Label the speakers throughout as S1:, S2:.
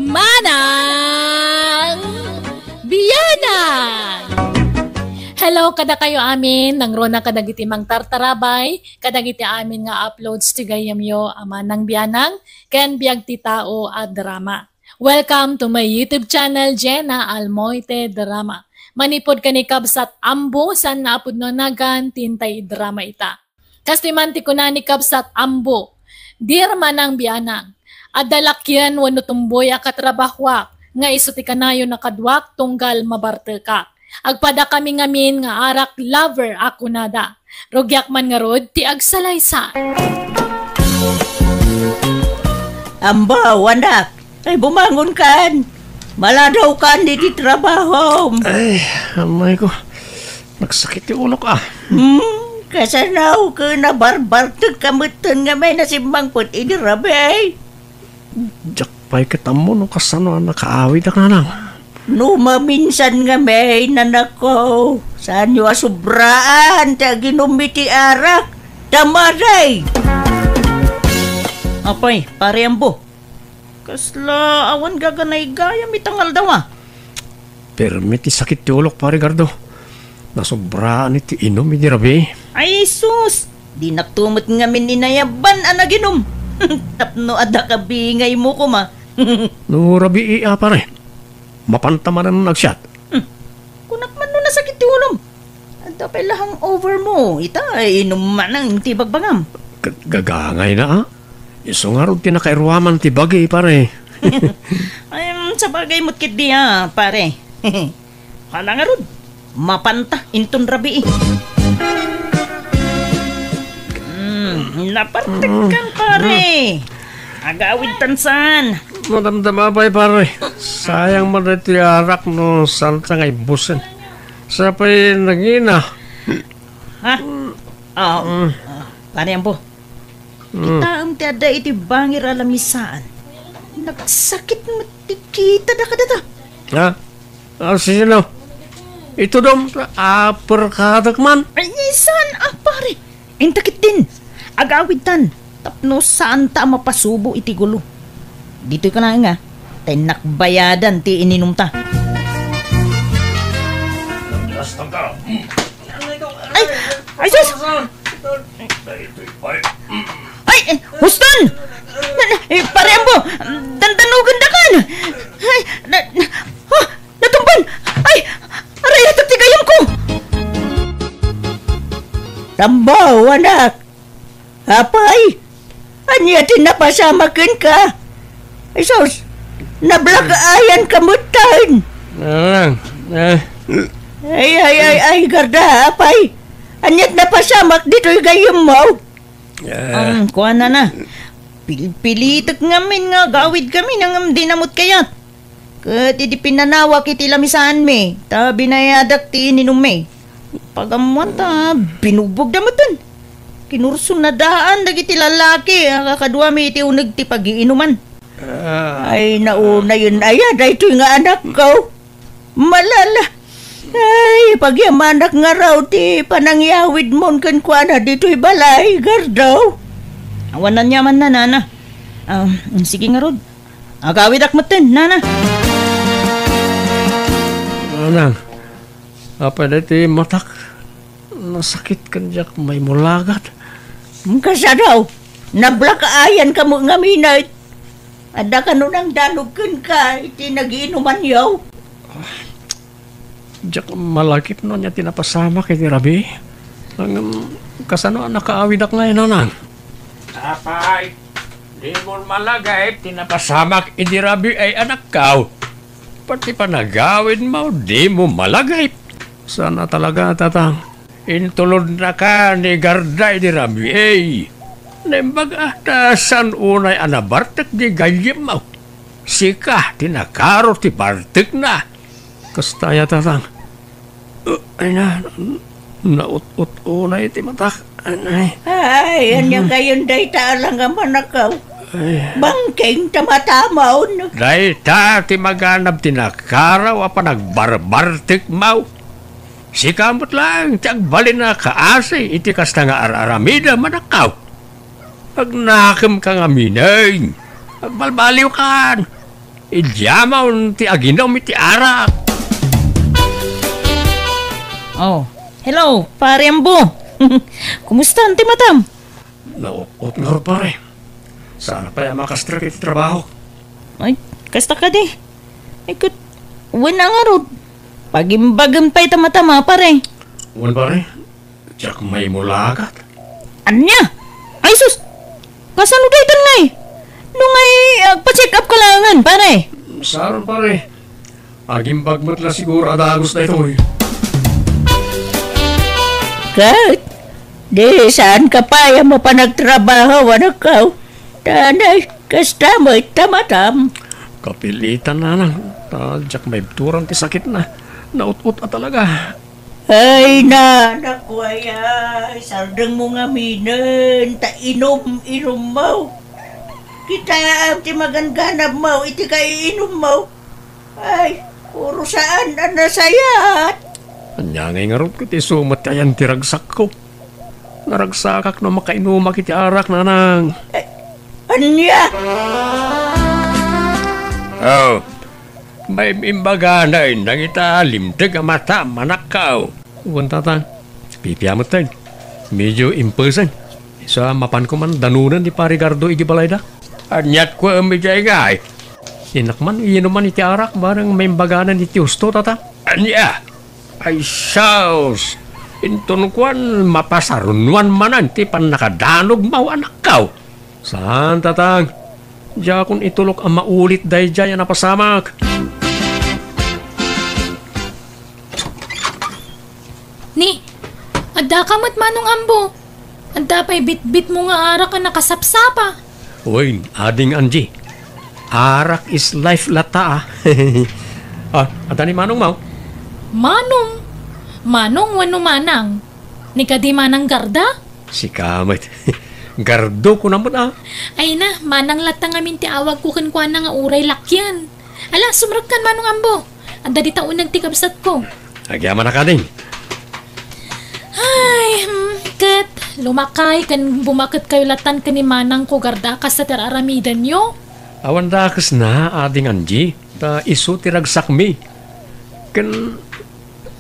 S1: Manang Biyana. Hello kada kayo amin nang rona kadagiti mang tartarabay kadagiti amin nga uploads ti gayamyo Manang Biyanang ken biag ti tao at drama. Welcome to my YouTube channel Jenna Almoite Drama. Manipod kani kabsat ambo san naapod no nagan tintay drama ita. Kastimanti ko na ni kabsat ambo. Dear Manang Biyanang, adalakyan wano tumboy akatrabahwak, nga iso ti kanayo nakadwak tunggal mabarte ka. Agpada kami ngamin nga arak lover ako nada. Rogyak man nga rod ti agsalaysa.
S2: Amba, wanak, ay bumangon kan. Maladaw kan di trabaho.
S3: Ay, amay ko. Nagsakit yung ulo ka.
S2: Kasanaw ka na barbartag kamutan nga may nasimbang put inirabay.
S3: Jakpay katamo nung kasano nakaawid na lang.
S2: Numa minsan nga may nanako. Saan nyo asubraan ta ginumiti arak. Tamaray. Apay, pare ambo. Kasla awan gaganay gaya mitangal daw
S3: Pero may sakit yung ulo pare Gardo. Nasubraan iti inom inirabi.
S2: Ay sus, di natumot nga mininayaban anaginom. Tapno ada ka bingay mo ko ma.
S3: No rabi iya pare. Mapantamanan ng nagsyat.
S2: Kunak man no nasakit yung ulam. Anta pa lahang over mo. Ita ay inom man ang tibagbangam.
S3: Gagangay na Iso nga rin tinakairuaman ti bagay pare.
S2: Ay sa bagay mo't kit di pare. Hala nga rin. Mapanta inton rabi napartikan pare. Agawid tansan.
S3: Madamdama pa'y pare. Sayang madatiarak no santa ngay busen. Sa pa'y nagina.
S2: Ha? Pare ambo. Kita ang tiada iti bangir alamisaan. Nagsakit matikita da kadata.
S3: Ha? Sino? Ito dom, aperkadak man.
S2: Ay, saan pare? Intakit din. Agawid tan. Tapno saan ta mapasubo iti gulo. Dito ka na nga. Tay nakbayadan ti ininom ta. Ay, sus! Ay, Huston! Pare ambo, dandanugan da kan. Ay, natumban! Ay, aray, tatigayam ko! Tambaw, anak! Apay! Anyatin napasamakin ka! Ay, sus! Nablagayan kamutan! Ay, garda, apay! Anyat napasamak dito'y gayam mo! Kuha na. Pilitak ngamin nga, gawid kami nang dinamot kayat. Kat iti pinanawak iti lamisaan me, ta binayadak ti ininom me. Pagamuan ta, binubog damutan. Kinursun na daan dagiti lalaki, kakadwa me iti unag ti pag-iinuman. Ay, nauna yun ayad, ay ito'y nga anak ko. Malala. Ay, pagyamanak nga raw ti panangyawid mon kan kuana dito'y balay, gardaw. Awanan yaman na, nana. Sige nga rod. Agawid akmatin, nana.
S3: Anang, apa dati matak. Nasakit kan jak may mulagat.
S2: Kasa daw, nablakaayan ka mo nga minay. Ada ka nung dalugkan ka, iti nagiinuman yaw.
S3: Jak malakip no niya tinapasama kay Rabi. Ang kasano nakaawid ak ngayon nanang. Apay, di mo malagay tinapasamak iti Rabi ay anak kao. Pati pa nagawin mo, di mo malagay. Sana talaga tatang. Intulod na ka ni Garday di Rabi ay. Nembag san unay anabartek di gayim mo. Sika, tinakaro ti bartek na. Kastaya tatang. Ay naut-ut unay ti matak.
S2: Ay, yan gayon day taalang nga manakaw. Bangking tamatamaw.
S3: Day ta ti maganap tinakaraw apa nagbarbartik mau. Si kamot lang ti agbalin na kaasay iti kasta nga araramida manakaw. Pag nakam ka nga minay, agbalbaliw kan. Ijamaw ti aginaw mi ti arak.
S2: Oh, hello, pare Ambo. Kumusta, Auntie Matam?
S3: Naukot nga ro pare. Sana pa yung makastra kiti trabaho.
S2: Ay, kasta ka di. Ikot, wala nga ro. Pagimbagam pa'y tamatama, pare.
S3: Wan pare, tiyak may mulagat.
S2: Anya? Ay, sus! Kasano kayo ito ngay? Nung ay pa-check up ka langan, pare.
S3: Saron pare. Aging bagmat la siguro adagos na ito eh.
S2: Kat, di saan ka pa yung mapanagtrabaho, anak ka? Tanay, kasta mo'y tamatam.
S3: Kapilitan na lang. Tiyak may turang ti sakit na. Naut-ut na talaga.
S2: Ay na, naku ay, sardang mo nga minan, ta inom mo. Kita ang ti maganganap mo, iti ka iinom mo. Ay, puro saan na nasayat.
S3: Anya ngay nga ron kiti sumat kayan ti ragsak ko. Naragsakak na makainumak iti arak na nang.
S2: Anya?
S3: Oh, may imbaga na nang italimtag ang mata manakaw. Uwan tatang, pipiyamot tayo. Medyo imperson. Sa mapan ko man danunan ni Parigardo igibalay da. Anyat ko ang medyo ingay. Inakman, inuman iti arak barang may imbaga na ni Tiusto tata. Anya? Ay siyaws. Intunkuan mapasarunwan manan ti pan nakadanog mau anak kaw. Saan tatang? Diya kung itulok ang maulit dahi dya yan napasamak.
S1: Ni, adda ka mat manong Ambo. Adda pa'y bit-bit mo nga arak ka nakasapsapa.
S3: Uy, ading Angie. Arak is life lata ah. Ada ni Manong mau?
S1: Manong wano manang. Ni kadi manang garda?
S3: Si Kamit. Gardo ko naman ah.
S1: Ay na, manang latang amin ti awag ko kankwa na nga uray lakyan. Ala, sumrag kan manong Ambo. Anda di taon nagtikabsat ko.
S3: Agyaman na ka din.
S1: Ay, kat, lumakay kan bumakit kayo latan ka ni manang ko garda ka sa teraramidan nyo.
S3: Awan dakas na ading Angie. Ta isu tiragsak mi. Kan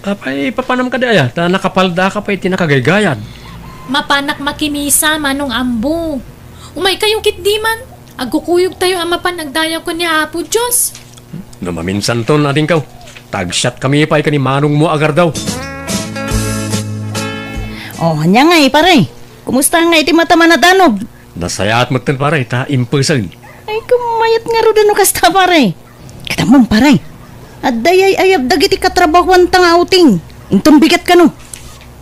S3: apay papanam ka daya. Ta nakapalda ka pa iti nakagaygayad.
S1: Mapanak makimisa manong Ambo. Umay kayong kitdiman. Agkukuyog tayo ang mapanagdayaw ko ni Apo Diyos.
S3: Namaminsan ton ading kaw. Tagshot kami pa ka ni Manong mo agar daw.
S2: Oh, hanya nga pare. Kumusta nga iti mata manadanog?
S3: Nasayat mo ten pare, ta imperson.
S2: Ay, kumayat nga ro dano kasta pare. Katamon pare. At dayay ayab dagiti katrabahuan tang outing. Intong bigat ka no.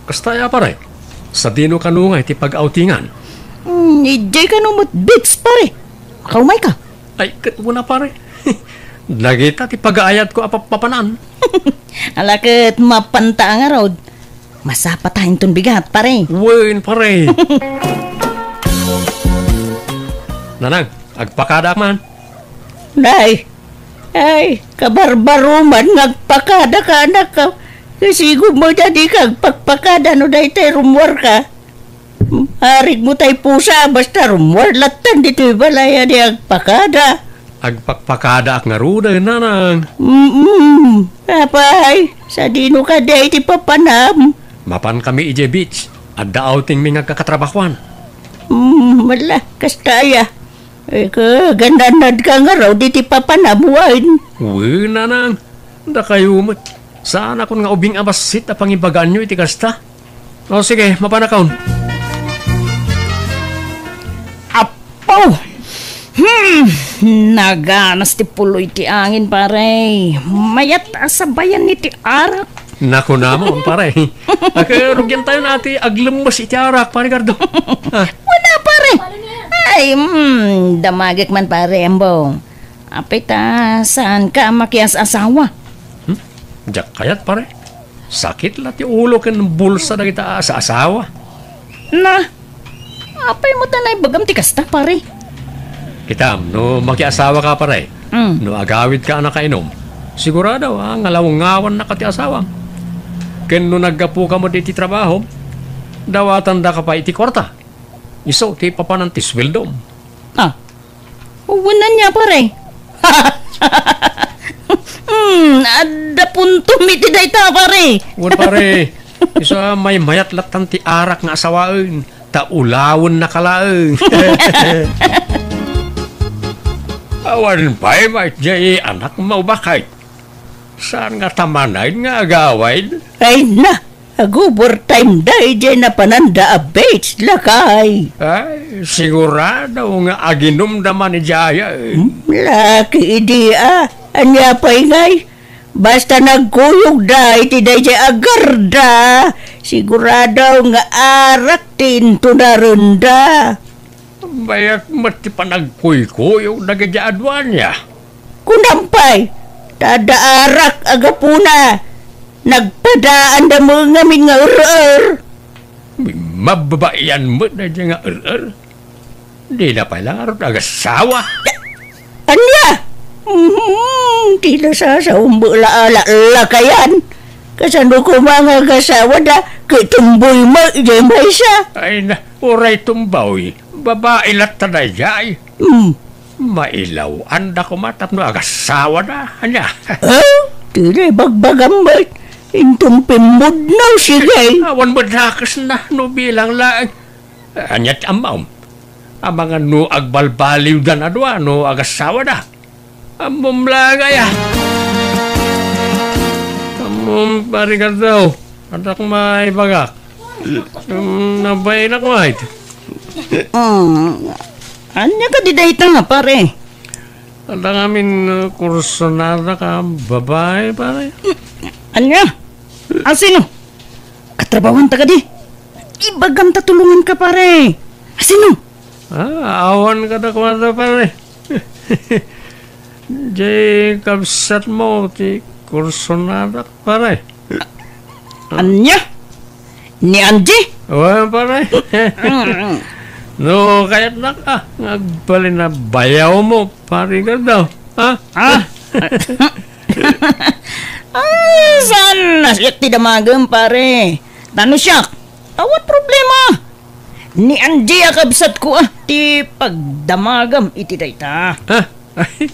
S3: Kastaya pare, sa dino kanungay ti pag-outingan.
S2: Ijay ka no mo't bits pare. Kaumay ka.
S3: Ay, kat mo na pare. Nagita ti pag-aayat ko apapapanan.
S2: Alakit mapanta nga rod. Masapatahin ton bigat pare.
S3: Wen pare. Nanang, agpakada man.
S2: Nay, ay, kabarbaruman ngagpakada ka anak ka. Kasi mo jadi kag pagpakada no dahi tayo rumwar ka. Harig mo tayo pusa basta rumwar latan dito balaya di agpakada.
S3: Agpakpakada ak nga ruda nanang.
S2: Apay, sa dino ka dahi ti papanam.
S3: Mapan kami ije beach. Adda outing mi nga kakatrabahuan.
S2: Wala, kastaya. Eh, gandanad ka nga raw di ti papanamuan.
S3: Uy, nanang. Da kayo mo. Saan ako nga ubing abasit a pangibagaan nyo iti kasta? O sige, mapanakaon.
S2: Apo! Naganas ti puloy ti angin pare. Mayat asabayan ni ti arak.
S3: Naku naman, pare. Rugyan tayo nati aglumbas iti arak, pare Gardo.
S2: Wala pare. Ay, damagik man pare, Ambo. Apita, saan ka makias asawa?
S3: Diyak kayat, pare. Sakit lang ti ulo kan bulsa na kita sa asawa.
S2: Na, apay mo tanay bagam ti kasta pare.
S3: Kitam, no makiasawa ka, pare. No agawid ka na kainom. Sigurado, ngalawang-ngawan na ka ti asawa. Ken no naggapu ka mo di ti trabaho, dawatan da ka pa iti kwarta. Iso, ti papanan ti sweldom.
S2: Uwanan niya pare. punto iti dayta pare.
S3: Wan pare, isa may mayat latan ti arak nga asawaen, ta ulawon na kalaeng. Awan pa'y may jay anak mo bakay. Saan nga tamanayin nga agawain?
S2: Ay na, agubor time day jay na pananda abates lakay.
S3: Ay, sigurado nga aginom naman ni Jaya.
S2: Laki idea, anya pa'y ngay. Basta nagkuyog da, iti day jay agarda. Sigurado nga arak tinto na runda.
S3: Bayak mati pa nagkuy-kuy yung nagjaadwan niya.
S2: Kunampay, tada arak agapuna. Nagpadaan da mo ngamin nga ur-ur.
S3: Mababaian mo na dyan nga Di na pala nga rin agasawa.
S2: Anya? Tila sa umbo la kayan. Kasano ko mga kasawa da, kitumboy mo, ijay mo isa.
S3: Ay na, uray tumbaw babae lat na jay. Mailaw, anda ko matap no agasawa na, anya.
S2: Tila bagbagam mo, intong pimod na sige.
S3: Awan mo dakas na, no bilang lang. Anyat amaw, ang mga no agbalbaliw dan adwa, no agasawa na. Amom lagaya. Amom parigat daw. Anak may bagak. Nabay na kumain.
S2: Anya ka di dayta nga pare?
S3: Ada ngamin kurso na ka babae pare.
S2: Anya? Asino? Katrabawan ta ka di? Ibagam tatulungan ka pare. Asino?
S3: Awan ka na kumata pare. Jay kabsat mo ti kurso na pare.
S2: Anya? Ni Angie?
S3: Awan pare. No, kaya't na ka. Nagbali na bayaw mo, pari ka daw. Ha?
S2: Saan nasyat ti damagam pare? Tano siya? Awat problema? Ni Angie akabsat ko ti pagdamagam iti dayta.
S3: Ha? Ay,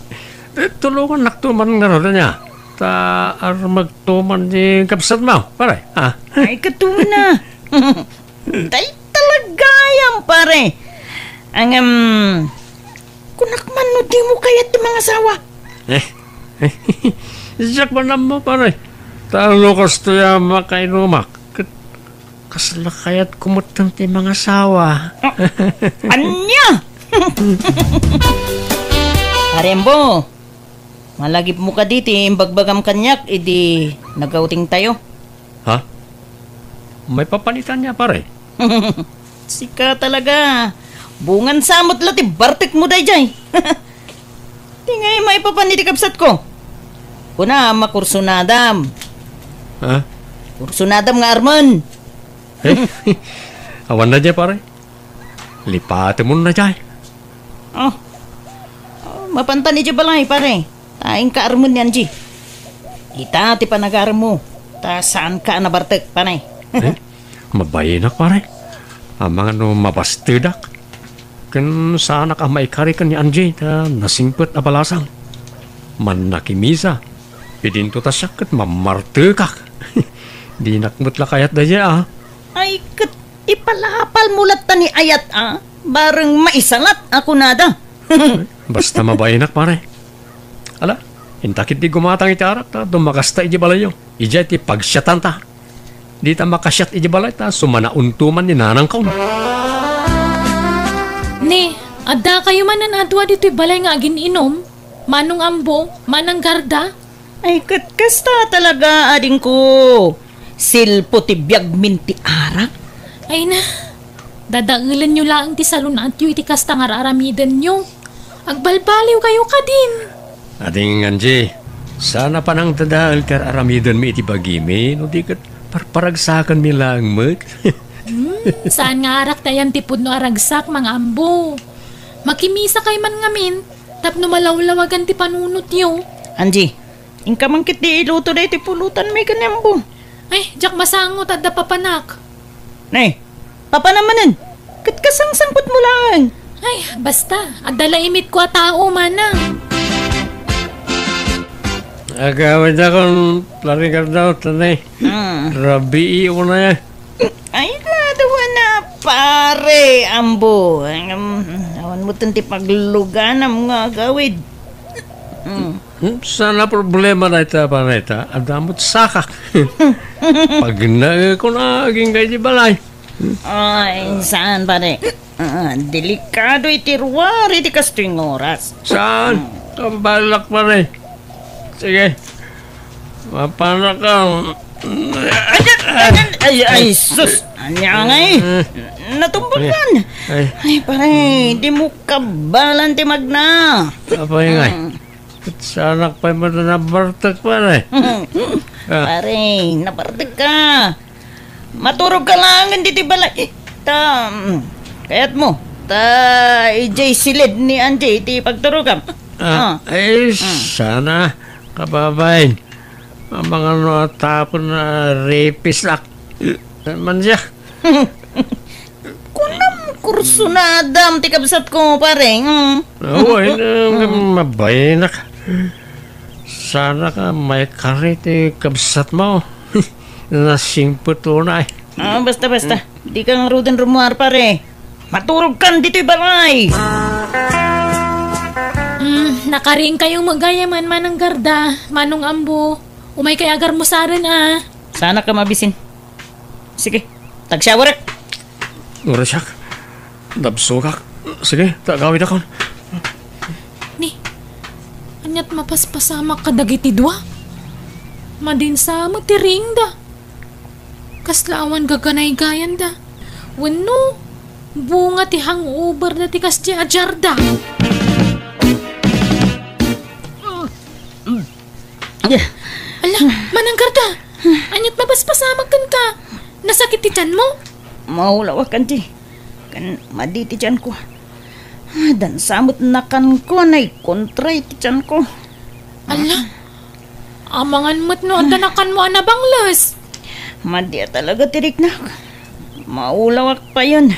S3: tulungan naktuman nga rin niya. Ta magtuman di kapsat mo, pare. Ha?
S2: Ay katuwa na. Day talagayam pare. Ang kunakman no di mo kayat ti mga asawa.
S3: Siyak ba naman pare? Talo kasto ya makainumak. Kasala kaya't kumutang ti mga asawa.
S2: Anya? Arembo, malagip mo ka diti, imbagbagam kanyak, idi nagauting tayo.
S3: Ha? May papalitan niya pare.
S2: Sika talaga. Bungan samot lati, bartek mo day jay. Tingay may papanitikapsat ko. Kuna, makursunadam.
S3: Ha?
S2: Kursunadam nga Arman.
S3: Awan na dyan pare. Lipate mo na dyan.
S2: Mapantan ni balay pare. Taing ka Arman yan, Ji. Ita ti panagar mo. Ta saan ka na bartek, panay.
S3: Mabayinak pare. Ang mga no mabastidak. Kan saan ka maikari ka ni Angie ta nasimpet na balasang. Man nakimisa. Pidinto ta sakit mamartekak. Di nakmutla kayat daya
S2: Ay, ipalapal mulat ta ni ayat bareng maisalat ako nada.
S3: Basta mabayinak pare. Ala, intakit di gumatang iti arak ta dumakasta iji balayo. Ija ti pagsyatan ta. Di ta makasyat iji balay ta sumanauntuman ni nanang kaun.
S1: Ni, adda kayo man nanadwa dito'y balay nga agin inom? Manong ambo, manang garda?
S2: Ay, kasta talaga ading ko. Silpo ti biyag minti arak.
S1: Ay na, dadailan nyo lang ti salon at iti kasta nga aramidan nyo. Agbalbaliw kayo ka din.
S3: Ading Angie, sana pa nang tadahal kar aramidan mi iti bagimi no di kat parparagsakan mi lang mat.
S1: Saan nga arak tayan tipod no aragsak mga ambo? Makimisa kay man ngamin, tapno malawlawagan ti panunot yo.
S2: Angie, ingka mangkit di iluto da iti pulutan may kanyambo.
S1: Ay, jak masangot at da papanak.
S2: Nay, papa namanan, kasangsangkot mo lang.
S1: Ay, basta, at dala imit ko a tao manang.
S3: Agawin akong larigar daw, tanay. Rabi ko na yan.
S2: Ay, nadawa na, pare, ambo. Awan mo tanti pagluganam nga gawid.
S3: Sana problema na ito, panita. Adamot sakak. Pag na ko na, aging kayo di balay.
S2: Ay, saan pare? Delikado itirwari di kasting oras.
S3: Saan? Kambalak pa rin. Sige. Mapana ka.
S2: Ay, sus! Anya nga natumbakan. Ay, pare, di mo kabalan ti magna.
S3: Apa yung nga? Sana pa mo na nabartag pa rin.
S2: Pare, nabartag ka. Maturog ka lang, hindi ti balay. Kaya't mo, ijay silid ni Anjay, ti pagturugam.
S3: Sana, kababayin. Ang mga natapon na rapist lak. Man siya.
S2: Kunam kurso na adam, ti kabsat ko, pare.
S3: Oo, mabayin na ka. Sana ka may kari ti kabsat mo. Nasingpo tunay.
S2: Basta. Di kang ruden rumuar, pare. Maturog kan dito'y balay.
S1: Nakaring kayong magayaman manang garda, manong ambo. Umay kay agar mo sa rin
S2: Sana ka mabisin. Sige, tag-shower.
S3: Urasyak. Dabsukak. Sige, tagawid ako.
S1: Ni, anyat mapaspasama ka dagiti dua. Madin sa magtiring da. Kaslaawan gaganay gayan da. Wano, bunga ti hangover na ti kasdi ajarda. Ala, mananggarda. Anyat mapaspasamag kan ka. Nasakit ti tiyan mo?
S2: Maulawa kan ti. Kan maditi tiyan ko. Dan samot na kan ko na kontray ti tiyan ko.
S1: Ala, amangan mo't no danakan mo anabanglas.
S2: Madya talaga tirik na. Maulawak pa yun.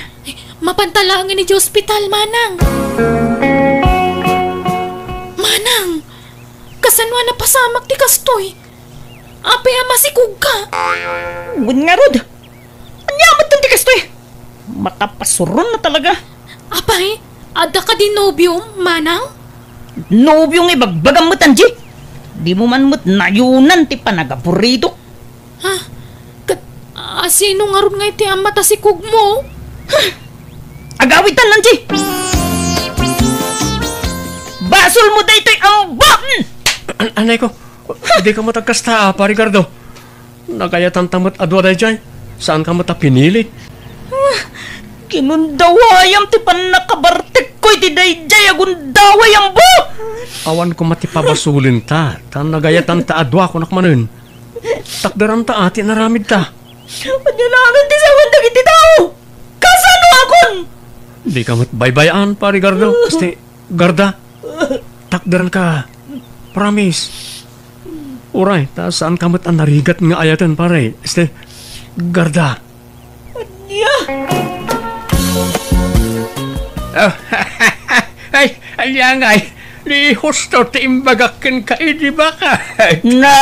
S1: Mapantalangin ni di hospital, Manang. Manang, kasanwa na pasamak ti kastoy. Apay masikug ka.
S2: Gun nga rod. Anyamat ng tikas to eh. Makapasuron na talaga.
S1: Apay, ada ka din nobyong, Manang?
S2: Nobyong ibagbagam mo tanji. Di mo man mo't nayunan ti panagapurido.
S1: Ha? Sino nga ron nga iti ang matasikog mo?
S2: Agawitan nanji. Basol mo da ito'y ambak.
S3: Anay ko, hindi ka matagkasta, pa Ricardo. Nagayatan tamot adwa day dyan. Saan ka mata pinili?
S2: Kinundawayam ti panakabartek ko iti dayjay agundawayam bo.
S3: Awan ko matipabasulin ta. Tan nagayatan ta adwa ko nakmanun. Takdaran ta ati naramid ta.
S2: Panyalangan ti sawan dagiti tao. Kasano akon?
S3: Di ka matbaybayan, pa Ricardo. Kasi, Garda, takdaran ka. Promise. Uray, ta saan ka mat ang narigat nga ayatan, pare? Este, Garda.
S2: Anya?
S3: Ay, ayangay. Di husto ti imbagakin ka, di ba ka?
S2: Na!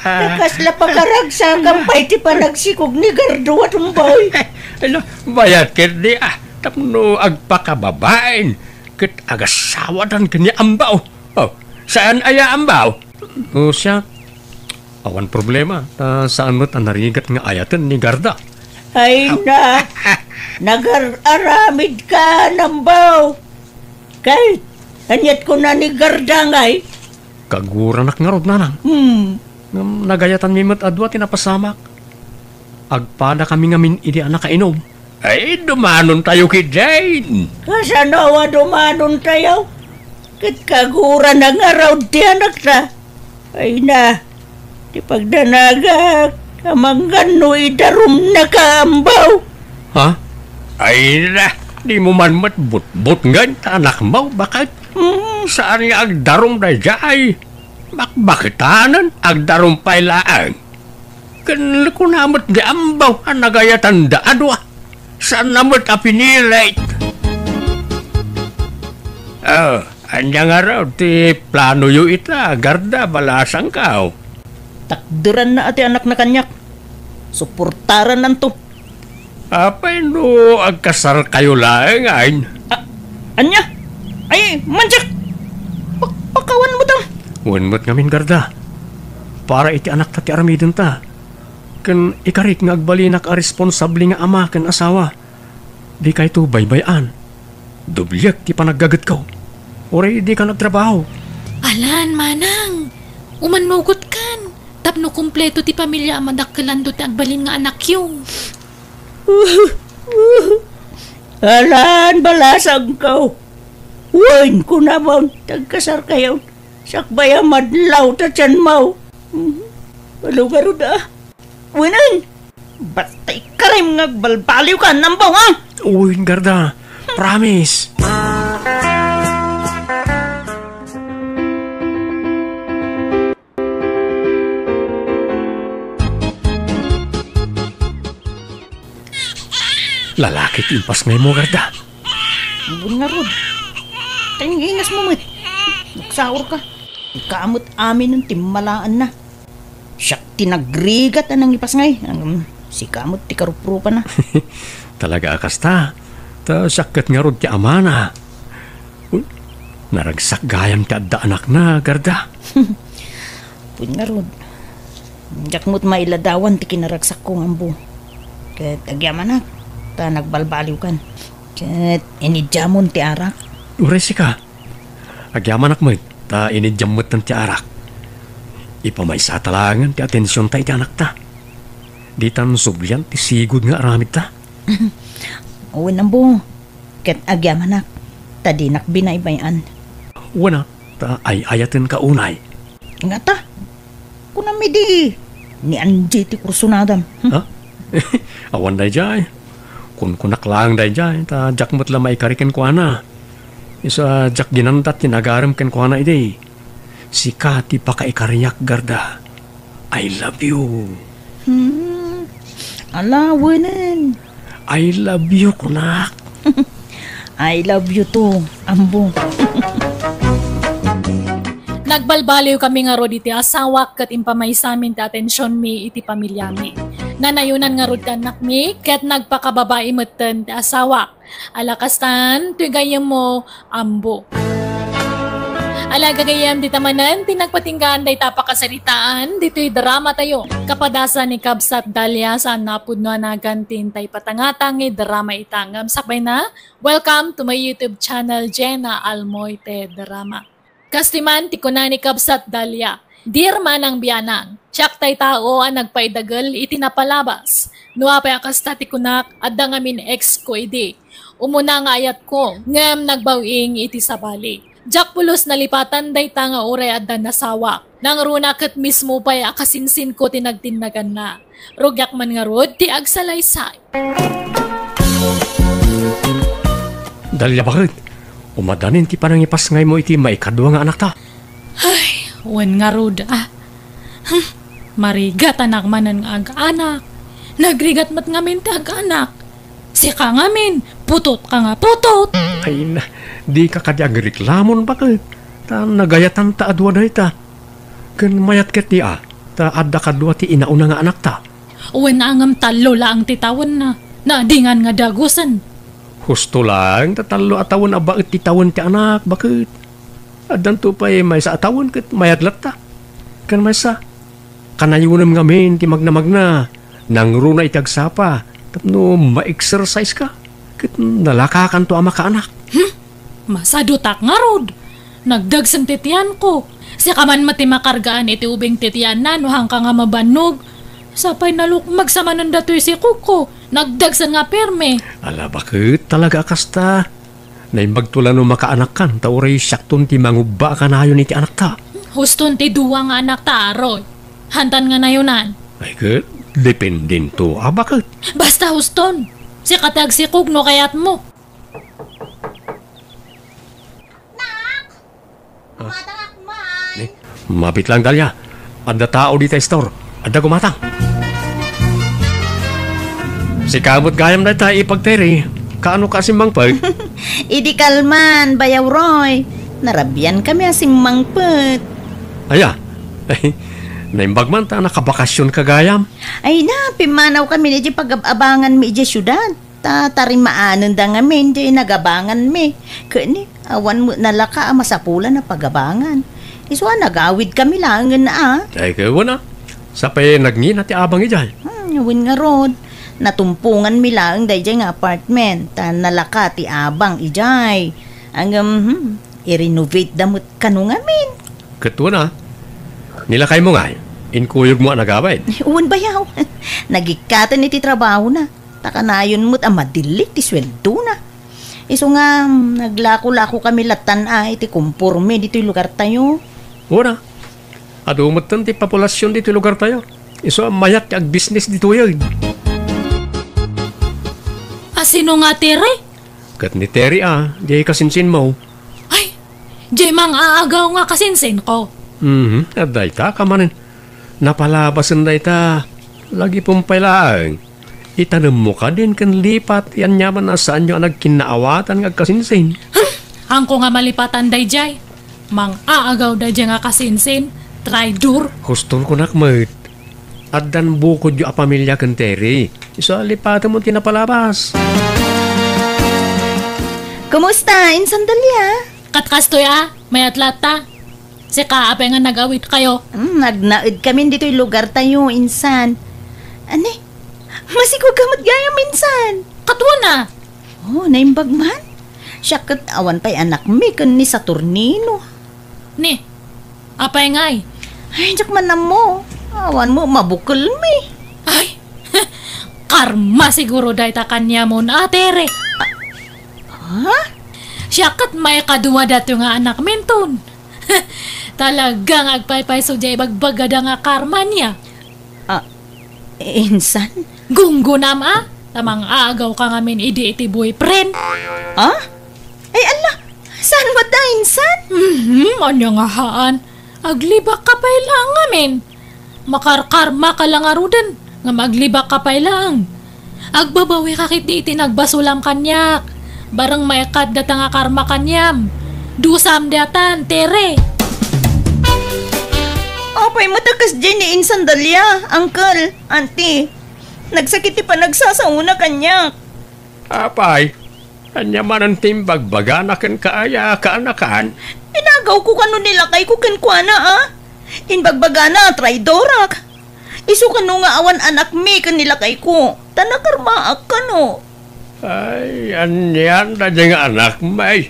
S2: Nakasla pakaragsa kampay ti panagsikog ni Gardo at umbay.
S3: Ano, bayat kit di tapno agpakababain. Kit agasawa dan kanya ambaw. Oh, saan aya ambaw? O siya, awan problema. Saan mo't ang narigat nga ayatan ni Garda?
S2: Ay na! Nag-aramid ka, nambaw. Kahit, anyat ko na ni Garda ngay.
S3: Kaguranak nga rod nanang. Nagayatan mi mo't adwa tinapasamak. Agpada kami ngamin idi anak kainom. Ay, dumanon tayo kay Jane.
S2: Kasanawa dumanon tayo? Kit kagura na nga raw di anak ta. Ay na, di pagdanagak, amanggan no idarum na kaambaw.
S3: Ha? Ay na, di mo man matbut-but ngan, anak mo, bakit? Saan nga agdarum na jay? Bakitanan, agdarum pailaan. Kan ko namot di ambaw, ang nagayatan da adwa. Saan namot apinilit? Oh, Anya nga raw, ti plano yu ita, garda, balasang ka.
S2: Takduran na ati anak na kanyak. Suportaran nanto.
S3: Apay no, agkasar kayo lang, ay.
S2: Anya? Ay, manjak! Pakawan mo tang.
S3: Unmot ngamin, garda. Para iti anak ta ti aramidon ta. Kan ikarik nga agbalinak a responsable nga ama kan asawa. Di kay to baybayan. Dublyak ti panaggagat ko. Oray di ka nagtrabaho.
S1: Alan, manang. Umanugot kan. Tapno kumpleto ti pamilya amadakkalando ti agbalin nga anak yung.
S2: Alan, balasag ka. Uwain ko naman. Tagkasar kayo. Sakbaya madlaw ta tiyan mo. Balugaro da. Uwinan. Basta ikarim nga balbaliw ka. Nambaw ha.
S3: Uy, garda. Promise. Lalaki timpas ngay mo, garda.
S2: Ambun nga rod. Tayong ingas mo, mit. Nagsaur ka. Ikamot amin ng timmalaan na. Siyak tinagrigat na nang ipas ngay. Si kamot ti karuprupa na.
S3: Talaga akas ta. Ta sakit nga rod ti amana. Naragsak gayam ti adda anak na, garda.
S2: Pun nga rod. Jakmot mailadawan ti kinaragsak kong ambo. Kat agyaman na. Ta nagbalbaliw kan. Kat inidyamon ti arak.
S3: Uresi ka. Agyaman akmat. Ta inidyamot ng ti arak. Ipamaysa talangan ti atensyon ta iti anak ta. Di tan sublian ti sigud nga aramid ta.
S2: Uwan ambo. Kat agyaman na. Ta di nakbinaybayan.
S3: Wana. Ta ay ayatin ka unay.
S2: Nga ta. Kunami di. Ni Anji ti kursunadam.
S3: Ha? Awan day jay. Kun kunak lang day jay. Ta jakmot la maikarikin ko ana. Isa jak ginantat tinagaram ken ko ana ide. Si Kati pakaikariyak, garda. I love you.
S2: Alawanan.
S3: I love you, kunak.
S2: I love you too, ambo.
S1: Nagbalbaliw kami nga rod iti asawak kat impamay sa amin ti atensyon mi iti pamilya mi. Nanayunan nga rod anak mi kat nagpakababae meten ti asawak. Alakastan, tuy gayam mo, ambo. Alaga gayam di tamanan, tinagpatinggaan day tapakasaritaan, dito'y drama tayo. Kapadasa ni Kabsat Dalia sa napudno nagantin tay patangatang drama itangam. Sakbay na, welcome to my YouTube channel, Jenna Almoite Drama. Kastiman, tikuna ni Kabsat Dalia. Dear manang biyanang, siyak tay tao ang nagpaidagal itinapalabas. Nuapay akasta tikunak at dangamin ex ko ide. Umuna nga ayat ko, ngam nagbawing iti sabali. Jak pulos nalipatan day tanga uray at nasawa. Nang runa kat mismo pa'y akasinsin ko tinagtinagan na. Rugyak man nga rod, ti agsalaysay.
S3: Dalya bakit? Umadanin ti panangipas ngay mo iti maikadwa nga anak ta.
S1: Ay, wan nga rod Marigat anak manan nga ag-anak. Nagrigat mat ngamin ti ag-anak. Si ka ngamin, putot ka nga putot.
S3: Ay na, di ka kadyag reklamon bakit? Ta nagayatan ta adwa day ta. Kan mayat ket ti ta adda kadwa ti inauna nga anak ta.
S1: Uwan na angam talo laang titawan na. Naadingan nga dagusan.
S3: Husto lang, tatalo atawon abait ti tawon ti anak, bakit? Addan to pa'y may sa atawon ket mayat latta. Kan may sa kanayunem ngamin ti magna-magna. Nangruna itagsapa. Tapno ma-exercise ka. Ket nalakakan to ama ka anak.
S1: Masado tak nga rod. Nagdagsan titian ko. Si kaman mati makargaan iti ubing titian na no hang ka nga mabanog. Sapay nalukmag sa manon datoy si Kuko. Nagdagsan nga perme.
S3: Ala bakit talaga akasta? Naimbagtulan no makaanak kan. Tauray syakton ti mangubba ka na yun iti anak ta.
S1: Huston ti duwa nga anak ta aroy. Hantan nga na yunan.
S3: Ay ket, dependin to. Bakit?
S1: Basta huston. Si katag si Kugno kayat mo.
S3: Mabit lang Dalya. Ada tao di store. Ada gumatang. Si kamot gayam na tayo ipagteri. Kaano kasi mang pag?
S2: Idi kalman, bayaw Roy. Narabian kami asim mangpet.
S3: Aya, ay, naimbag man ta nakabakasyon kagayam.
S2: Ay na, pimanaw kami na di pag-abangan mi di syudad. Tarimaanan da ngamin di nagabangan mi. Kani, awan mo nalaka masapulan na pagabangan. Iswa nagawid kami langan na
S3: Ay kayo na. Sapay nagngin at abang ijay.
S2: Yawin nga rod. Natumpungan mi lang da nga apartment. Ta nalaka ti abang ijay. Ang i-renovate damot kanu ngamin.
S3: Katwa na. Nilakay mo nga. Inkuyog mo ang nagawid.
S2: Uwan bayaw. Nagikatan iti trabaho na. Takanayon mo't madilik ti sweldo na. Iso nga, naglako-lako kami latan iti kumpurme dito yung lugar tayo.
S3: Una. Adumot ti populasyon dito yung lugar tayo. Iso ang mayat kag business dito yun.
S1: Sino nga Tere?
S3: Kat ni Terry di kasinsin mo.
S1: Ay, di mang aagaw nga kasinsin ko.
S3: Aday ta, kamanin. Napalabasan na ita. Lagi pong pailaang. Itanam mo ka din kan lipat. Yan yaman na saan nyo nagkinaawatan nga kasinsin.
S1: Hangko nga malipatan dayjay. Mang aagaw dayjay nga kasinsin. Traitor.
S3: Hustol ko nakmat. At dan bukod yung pamilya kan Terry. Isa lipatan mo kinapalabas.
S2: Kumusta? Insan Dalia?
S1: Katkastoy may atlata. Si kaapay nga nag-awit kayo.
S2: Nagnaid kami dito yung lugar tayo, insan. Ane? Masigog gamot gaya minsan.
S1: Katwa na.
S2: Oh, naimbag man. Siyakat awan pa'y anak mi kan ni Saturnino.
S1: Ni, apay ngay.
S2: Ay, jak man na mo. Awan mo, mabukol mi.
S1: Ay, karma siguro dahi ta kanya mo na Tere.
S2: Ha?
S1: Siyakat may kaduwa dato nga anak minton. Talagang agpay-pay so jay bagbagada nga karma niya.
S2: Insan?
S1: Gunggo nama, tamang aagaw ka ngamin iti boyfriend.
S2: Ay, ala, saan mo ta, insan?
S1: Anya nga haan. Aglibak ka pa lang ngamin. Makarkarma ka lang arudan, nga maglibak ka pa lang. Agbabawi ka kit iti nagbasulam kanyak. Barang may kadata nga karma kanyam. Dusam datan, Tere.
S2: Apay, matakas dyan ni Insan Dalia, uncle, auntie. Nagsakiti pa nagsasauna kanyak.
S3: Apay, anya man ang timbag baganakan kaaya kaanakan.
S2: Inagaw ko kano nilakay ko kankwana, Inbagbagana, traidorak. Isu kano nga awan anak mi kanilakay ko. Tanakarmaak kano.
S3: Ay, anyan na dyan nga anak may.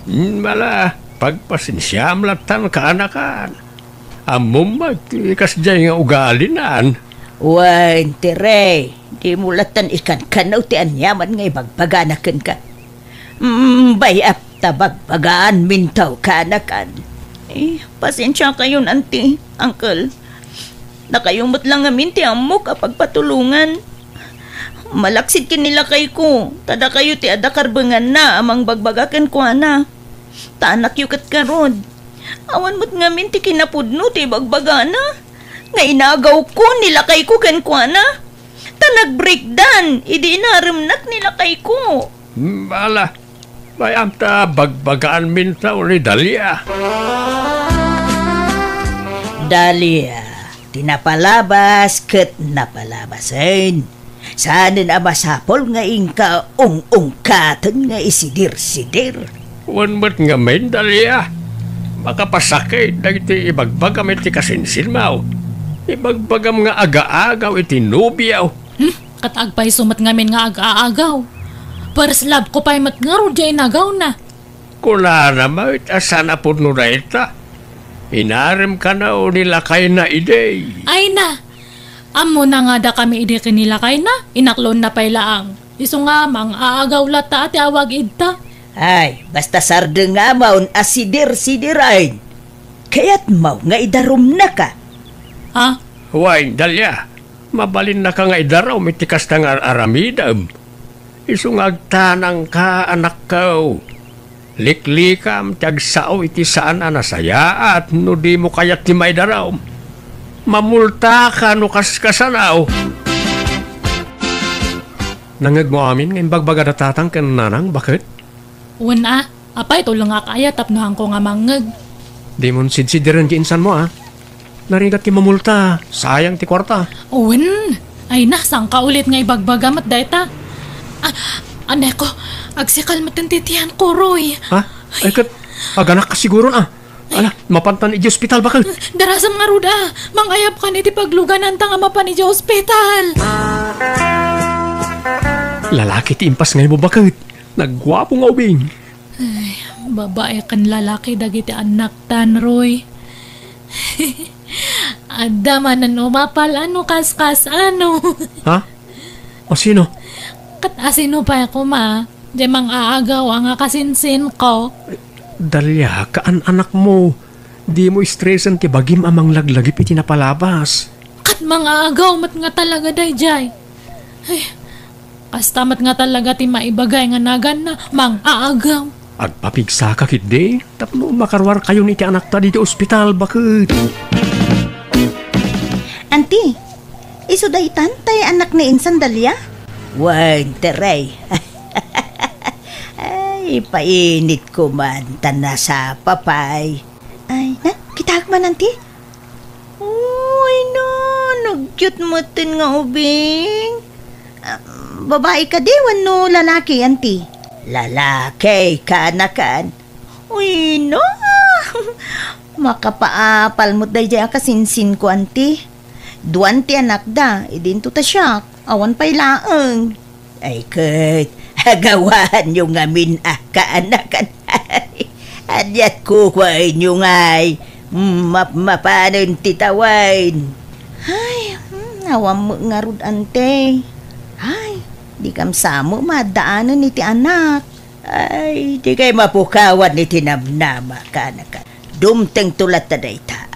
S3: Mala, pagpasinsyam latan kaanakan. Amom magtikas dyan nga ugalinan.
S2: Wan, Tere, di mulatan ikan kanaw ti anyaman nga ibagbaganakan ka. Bayap tabagbagaan mintaw kanakan. Pasensya kayo, auntie, uncle. Nakayumot lang amin ti amo kapag patulungan. Malaksit kinila kay ko. Tada kayo ti adakarbangan na amang bagbagakan ko na. Taanak yukat karon. Awan mo't ngamin ti kinapudno ti bagbagana. Nga inagaw ko nila kay ko kankwana. Tanag-breakdown. Idi inaramnak nila kay ko.
S3: Bala, bayam ta bagbagaan mintaw ni Dalia.
S2: Dalia, tinapalabas ket napalabasin. Saan na masapol nga ingka ung-ungkatan nga isidir-sidir.
S3: Wan mo't nga main Dalia. Makapasakit dagiti ibagbagam iti kasinsin mau. Ibagbagam nga aga-agaw iti nubiyaw.
S1: Katagpay sumat ngamin nga aga-agaw. Perslab ko pa'y matngaro dyan nagaw na.
S3: Kula na ita sana po na ita. Inarim ka na o nilakay na ide.
S1: Ay na, amo na nga da kami ide kinilakay na. Inaklon na pa'y laang. Iso nga mang aagaw lata at awag idta.
S2: Ay, basta sarde nga maun asidir-sidirain. Kaya't mau nga idarum na ka.
S1: Ha?
S3: Huwag, Dalia. Mabalin na ka nga idaraw mitikas na nga aramidam. Isungagtanang ka, anak ko. Liklikam, tiagsao iti saan anasaya at no di mo kayat ti may daraw. Mamulta ka no kaskasanaw. Nangag mo amin ngayon bagbaga natatang kan nanang, bakit?
S1: Una, Apay, tulong nga kaya, tapnuhan ko nga mangag.
S3: Di mo sidsidiran di insan mo Narigat ki mamulta. Sayang ti kwarta.
S1: Uwin, ay na, saan ka ulit nga ibagbagamat dayta? Anay ko, agsikal matintitihan ko, Roy.
S3: Ha? Ay kat, aganak ka siguro na. Ala, mapantan iti hospital bakal.
S1: Darasam nga ruda, mangayap ka niti pagluganan ta nga mapan iti hospital.
S3: Lalaki ti impas ngay mo bakit. Nagwapo nga ubing.
S1: Ay, babae kan lalaki dagiti anak tan, Roy. Adda man umapal ano kas ano.
S3: Ha? O sino?
S1: Kat asino pa ako ma. Di mang aagaw ang kasinsin ko.
S3: Dalya, kaan anak mo. Di mo stressan ti bagim amang laglagip iti napalabas.
S1: Kat mga agaw mat nga talaga dayjay. Ay, kastamat nga talaga ti maibagay nga nagan na mang aagaw.
S3: Agpapigsa ka kidde. Tapno makarwar kayo ni ti anak ta dito ospital bakit.
S2: Auntie, iso daytan tay anak ni Insan Dalia? Wag, teray. Ay, painit ko man tana sa papay. Ay, na, kitag man, auntie? Uy, no, nag-cute mo tin nga ubing. Babae ka di, wano lalaki, auntie? Lalaki, kanakan. Uy, no. Makapaapal mo dahi dyan kasinsin ko, auntie. Duwan ti anak da, idin to ta siya. Awan pa'y laeng. Ay, Kurt, hagawan yung amin kaanakan. Adyat ko kwain yung ay. Mapanon titawain. Ay, awam mo nga rud, ante. Ay, di kam samo madaanan ni ti anak. Ay, di kay mapukawan ni tinamnama kaanakan. Dumteng tulat ta dayta.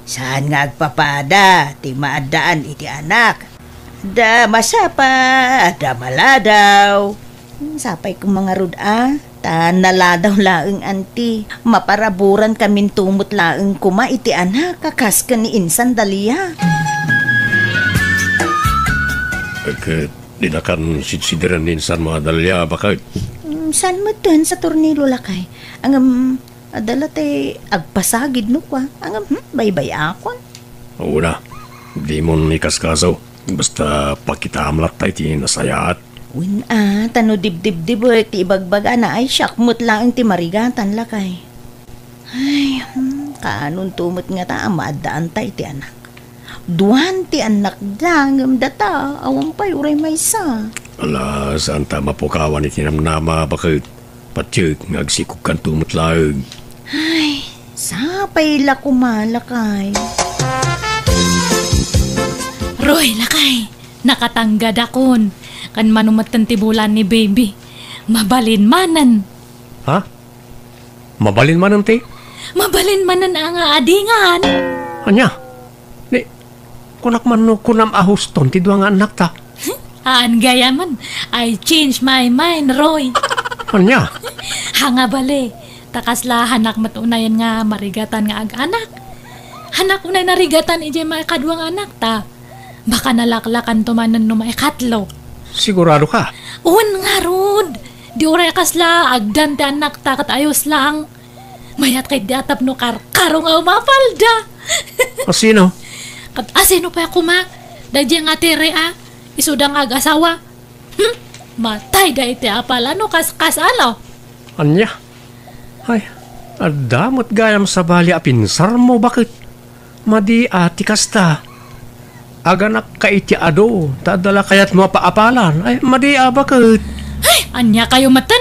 S2: Saan nga agpapada, ti maadaan iti anak. Da masapa, da maladaw. Sapay ko mga ruda, ta naladaw laeng anti. Maparaburan kamin tumot laeng kuma iti anak, kakas ka ni Insan Dalia.
S3: Bakit, di na kan sitsidiran ni Insan mga Dalia, bakit?
S2: Saan mo dun sa tornilo lakay? Ang adala tay agpasagid no kwa. Ang baybay akon.
S3: Oo na, di mo ikaskaso. Basta pakitamlat tayo ti nasayat.
S2: Win tano dibdib ti ibagbaga na ay syakmut lang ti marigatan lakay. Ay, kanon tumot nga ta maadaan tayo ti anak. Duwan ti anak dangam data, awang pa'y uray may sa.
S3: Ala, saan ta mapukawan iti namnama bakit? Patyag, ngagsikog kan tumot laeng.
S2: Ay, sapay la kumalakay.
S1: Roy, lakay, nakatanggad akon. Kan manumatan tibulan ni baby. Mabalinmanan.
S3: Ha? Mabalinmanan ti?
S1: Mabalinmanan ang adingan.
S3: Anya? Ni, kunak man no kunam ahuston ti duwa nga anak ta.
S1: Haan gaya man, I change my mind, Roy.
S3: Anya?
S1: Hanga bali, takasla hanak matunayan nga marigatan nga ag-anak. Hanak unay narigatan ije mga kadwang anak ta. Baka nalaklakan tumanan no maikatlo.
S3: Sigurado ka?
S1: Un nga rod. Di uray kasla, agdan ti anak ta kat ayos lang. Mayat kay diatap no karo nga umapalda.
S3: O sino?
S1: Kat asino pa ako ma? Dadya nga tere isudang ag-asawa. Matay da iti apal ano kas-kasalo.
S3: Anya? Ay, adamot gayam sa bali apinsar mo bakit? Madi ati kasta. Aganak ka iti ado, tadala kayat mo paapalan. Ay, madi bakit?
S1: Ay, anya kayo matan?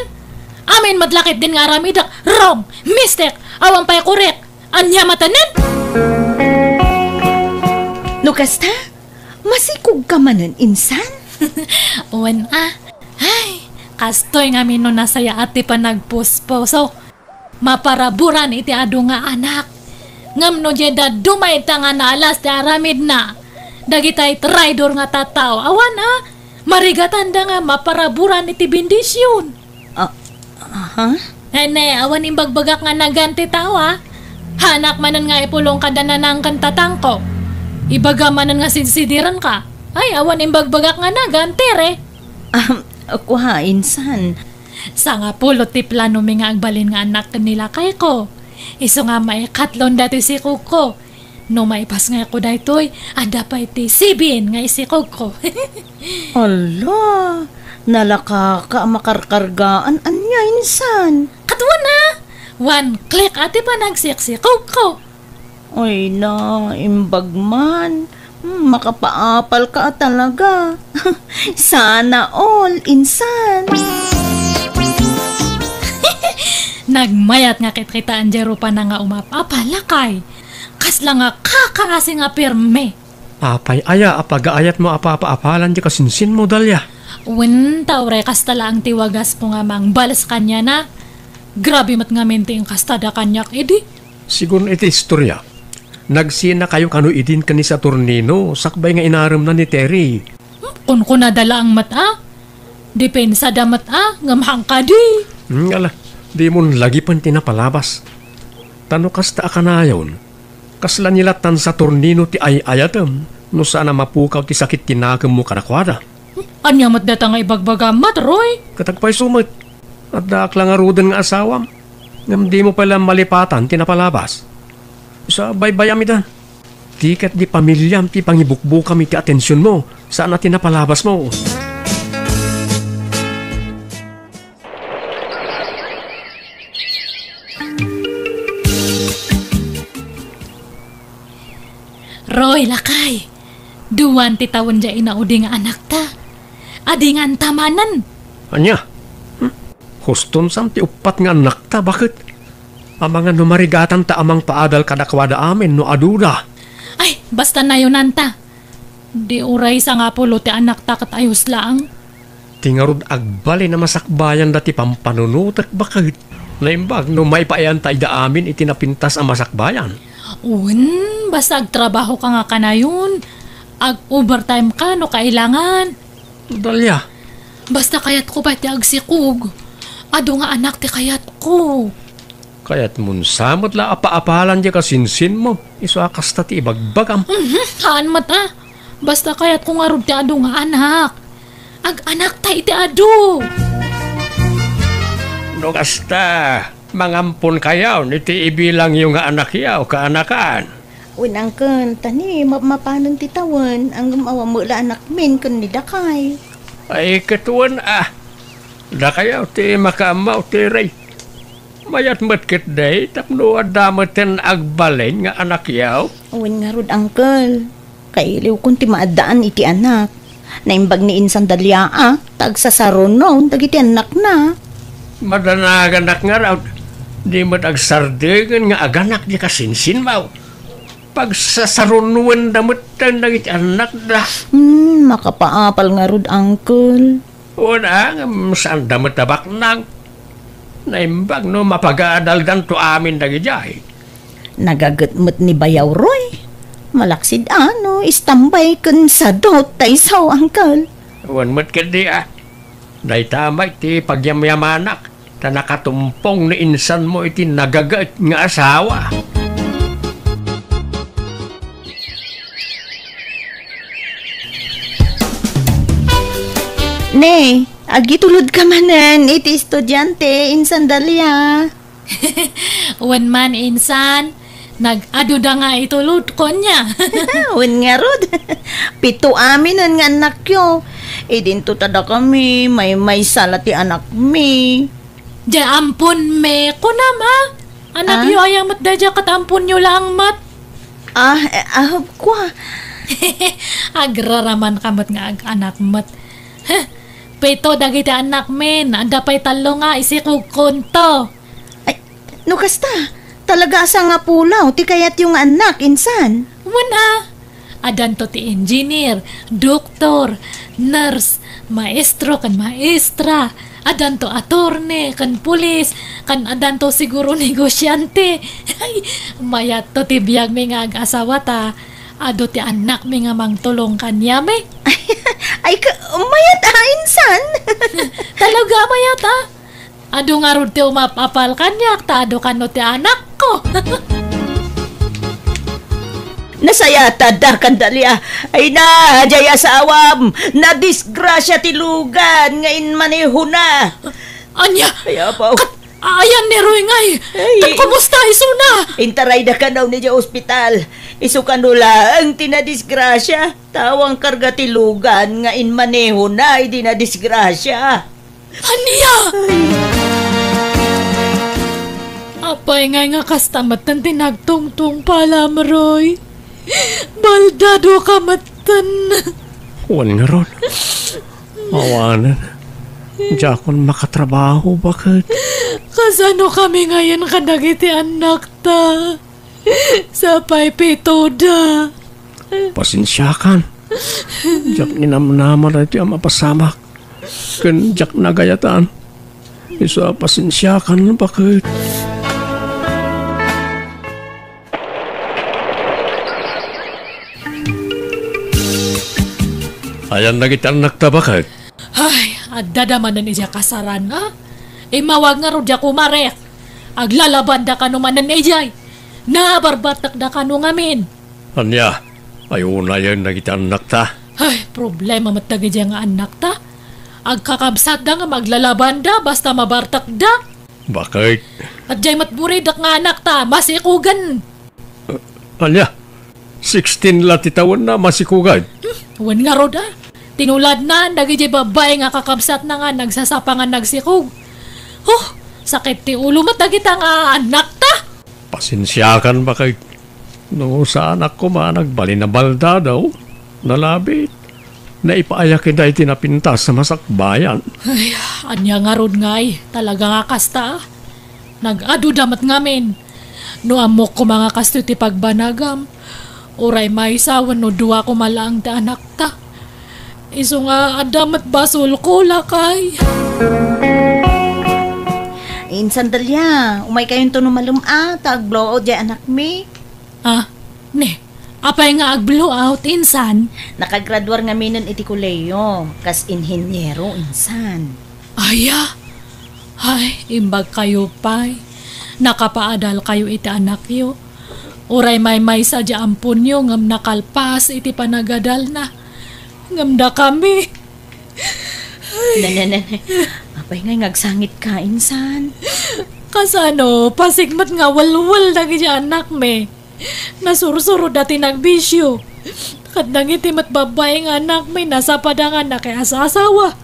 S1: Amin madlakit din nga ramidak. Wrong, mistake, awang pa'y korek. Anya matanan?
S2: Nukasta, masikog ka manan, Insan?
S1: Uwan Ay, kastoy nga mino nasaya ati pa nagpusposo. Maparaburan iti ado nga anak. Ngam no jeda dumay ta nga naalas ti aramid na. Dagitay traidor nga tataw. Awan marigatan da nga maparaburan iti bendisyon. Hene, awan imbagbagak nga naganti tawa. Hanak manan nga ipulong kada nanang kan tatangko. Ibaga manan nga sinsidiran ka. Ay, awan imbagbagak nga naganti re.
S2: Ako Insan.
S1: Sa nga pulo ti plano mi nga agbalin nga anak nila kay ko. Iso nga maikatlon dati si Kuko. No maipas nga ako daytoy, ada pa iti sibin nga isi Kuko.
S2: Ala, nalaka ka makarkargaan anya insan.
S1: Katwa na! One click ati pa nagsiksik Kuko.
S2: Ay na, imbag man. Makapaapal ka talaga. Sana all, insan.
S1: Nagmayat nga kitkitaan jero pa na nga umapapalakay. Kasla nga kakaasi nga pirme.
S3: Apay aya, apagaayat mo apapaapalan di kasinsin mo dalya.
S1: Wintaw re kastala ang tiwagas po nga mang balas kanya na. Grabe mat nga mente yung kastada kanyak edi.
S3: Sigun iti istorya. Nagsina kayo kanu idin kani sa Turnino, sakbay nga inaram na ni Terry.
S1: Kung nadala ang mata, depensa da mata, nga mahangka di.
S3: Ala, di mo lagi pan tinapalabas. Tano kasta akanayon, kasla nilatan sa Turnino ti ayatem, no sana mapukaw ti sakit tinagam mo kanakwada.
S1: Anya mat data nga ibagbagamat, Roy?
S3: Katagpay sumit, at daaklang arudan nga asawam, ngam di mo pala malipatan tinapalabas. Sa baybayam ita. Tikat di pamilyam ti pangibukbuk kami ti atensyon mo. Saan natin napalabas mo?
S1: Roy, lakay. Duwan ti tawon dya inaudi nga anak ta. Adi nga tamanan.
S3: Anya? Huston sam ti upat nga anak ta. Bakit? Ang mga numarigatan ta amang paadal kadakwada amin no aduda.
S1: Ay, basta na yun nanta. Di uray sa nga pulo ti anak ta kat ayos lang.
S3: Tingarod agbali na masakbayan dati pampanunutak bakit? Naimbag no may paayan tayo da amin itinapintas ang masakbayan.
S1: Basta agtrabaho ka nga ka na yun. Ag-overtime ka no kailangan.
S3: Dalya.
S1: Basta kayat ko ba ti agsikog. Ado nga anak ti kayat ko.
S3: Kaya't munsamot la apa-apalan di kasinsin mo. Iso akasta ti ibagbagam.
S1: Haan mata. Basta kayat ko nga ti ado nga anak. Ag-anak tayo ti ado.
S3: No kasta, mangampun kayaw, niti ibilang yung nga anak yaw, kaanakan.
S2: Unang kan, tani, mapanon ti tawan, ang gumawa mo la anak min kun ni dakay.
S3: Ay katuan dakayaw ti makamaw ti ray. Mayat matkit day, tapno adamaten agbalin nga anak yaw.
S2: Uwan nga rod, uncle. Kailiw kung ti maadaan iti anak. Naimbag ni insan dalya tagsasaron no, dagiti anak na.
S3: Madanaganak nga raw, di mo agsardigan nga aganak di kasinsin maw. Pagsasarunuan damutan dagiti anak da.
S2: Makapaapal nga rod, uncle.
S3: Una, saan damot tabak nang. Naimbag no mapag-aadaldan to amin dagijay.
S2: Nagagatmot ni Bayaw Roy. Malaksid istambay kun sa dot tay saw, uncle.
S3: Wan mo't kadi Day tamay ti pagyamyamanak ta nakatumpong ni insan mo iti nagagat nga asawa.
S2: Ne, agitulod ka manan iti estudyante insan dalya.
S1: Wan man insan, nag-ado da nga itulod ko niya.
S2: Wan nga rod. Pito amin nga anak yo. Idinto tada kami, may sala ti anak mi.
S1: Diya ampun me ko na ma. Anak yo ayang mat da diya katampun nyo lang mat.
S2: Kwa.
S1: Agraraman kamot nga anak mat. Pito dagiti anak men, anda pa'y talo nga isikog konto.
S2: Ay, no kasta, talaga asa nga pulaw, ti kayat yung anak, insan.
S1: Wala. Adan to ti engineer, doktor, nurse, maestro kan maestra, adan to attorney, kan pulis, kan adan to siguro negosyante. Ay, mayat to ti biyag may nga ag-asawa ta. Ado ti anak mi nga mang tulong kanya me.
S2: Ay, mayat insan.
S1: Talaga mayat Ado nga ron ti umapapal kanyak, ta ado kano ti anak ko.
S2: Nasayata da kandalya. Ay na, jay asawam. Na disgrasya ti lugan. Ngayon maniho na.
S1: Anya,
S2: Ay, apaw.
S1: ayan ni Roy ngay.
S2: Ay.
S1: Kumusta iso na?
S2: Intaray da ka daw niya ospital. Isu kanula ang tinadisgrasya. Tawang karga tilugan nga inmaneho na ay dinadisgrasya.
S1: Anya! Apay nga kastamat ng tinagtungtong pala mo, Roy. Baldado ka matan.
S3: Huwag nga ron. Awanan. Diyan akong makatrabaho, bakit?
S1: Kasano kami ngayon kadagiti anak ta? Sapay pitoda.
S3: Pasensyakan. Diyan ninamnaman na ito ang mapasamak. Kan diyan nagayatan. Isa pasensyakan, bakit? Ayan na kita anak ta, bakit?
S1: Ay, adadamanan niya kasaran, ha? Mawag nga ro diya kumarek. Aglalaban da ka numanan ijay. Nabarbatak da ka nung amin.
S3: Anya, ayaw na yan na kita anak ta.
S1: Ay, problema matagi diya nga anak ta. Agkakabsat da nga maglalaban da basta mabartak da.
S3: Bakit?
S1: At jay matburidak nga anak ta, masikugan.
S3: Anya, 16 latitawan na masikugad.
S1: Wan nga ro da. Tinulad na, nagijay babae nga kakabsat na nga nagsasapangan nagsikog. Oh, sakit ti ulo matagita nga anak ta.
S3: Pasensyakan, bakit? No, sa anak ko nagbali na balda daw. Nalabit. Naipaayakin na itinapintas sa masakbayan.
S1: Ay, anya nga rod ngay. Talaga nga kasta. Nag-adu damat ngamin. No amok ko mga kasto ti pagbanagam. Uray may sawan no duwa ko malaang ta anak ta. Iso nga adamat basol ko lakay.
S2: Insan dalya, umay kayong to numaluma, tag-blow out dyan anak mi.
S1: Ah, ne. Apay nga ag-blow out insan.
S2: Nakagraduar nga minon iti kuleyo, kas inhinyero insan.
S1: Aya. Ay, imbag kayo pay. Nakapaadal kayo iti anak yo. Uray may sadya ampun yo ngam nakalpas iti panagadal na. Ngamda kami.
S2: Nananay, apay nga ngagsangit ka insan.
S1: Kasano, pasigmat nga walwal na gaya anak me. Nasursuro dati nagbisyo. Kat nangitimat babae nga anak me, nasa padangan na kaya sa asawa.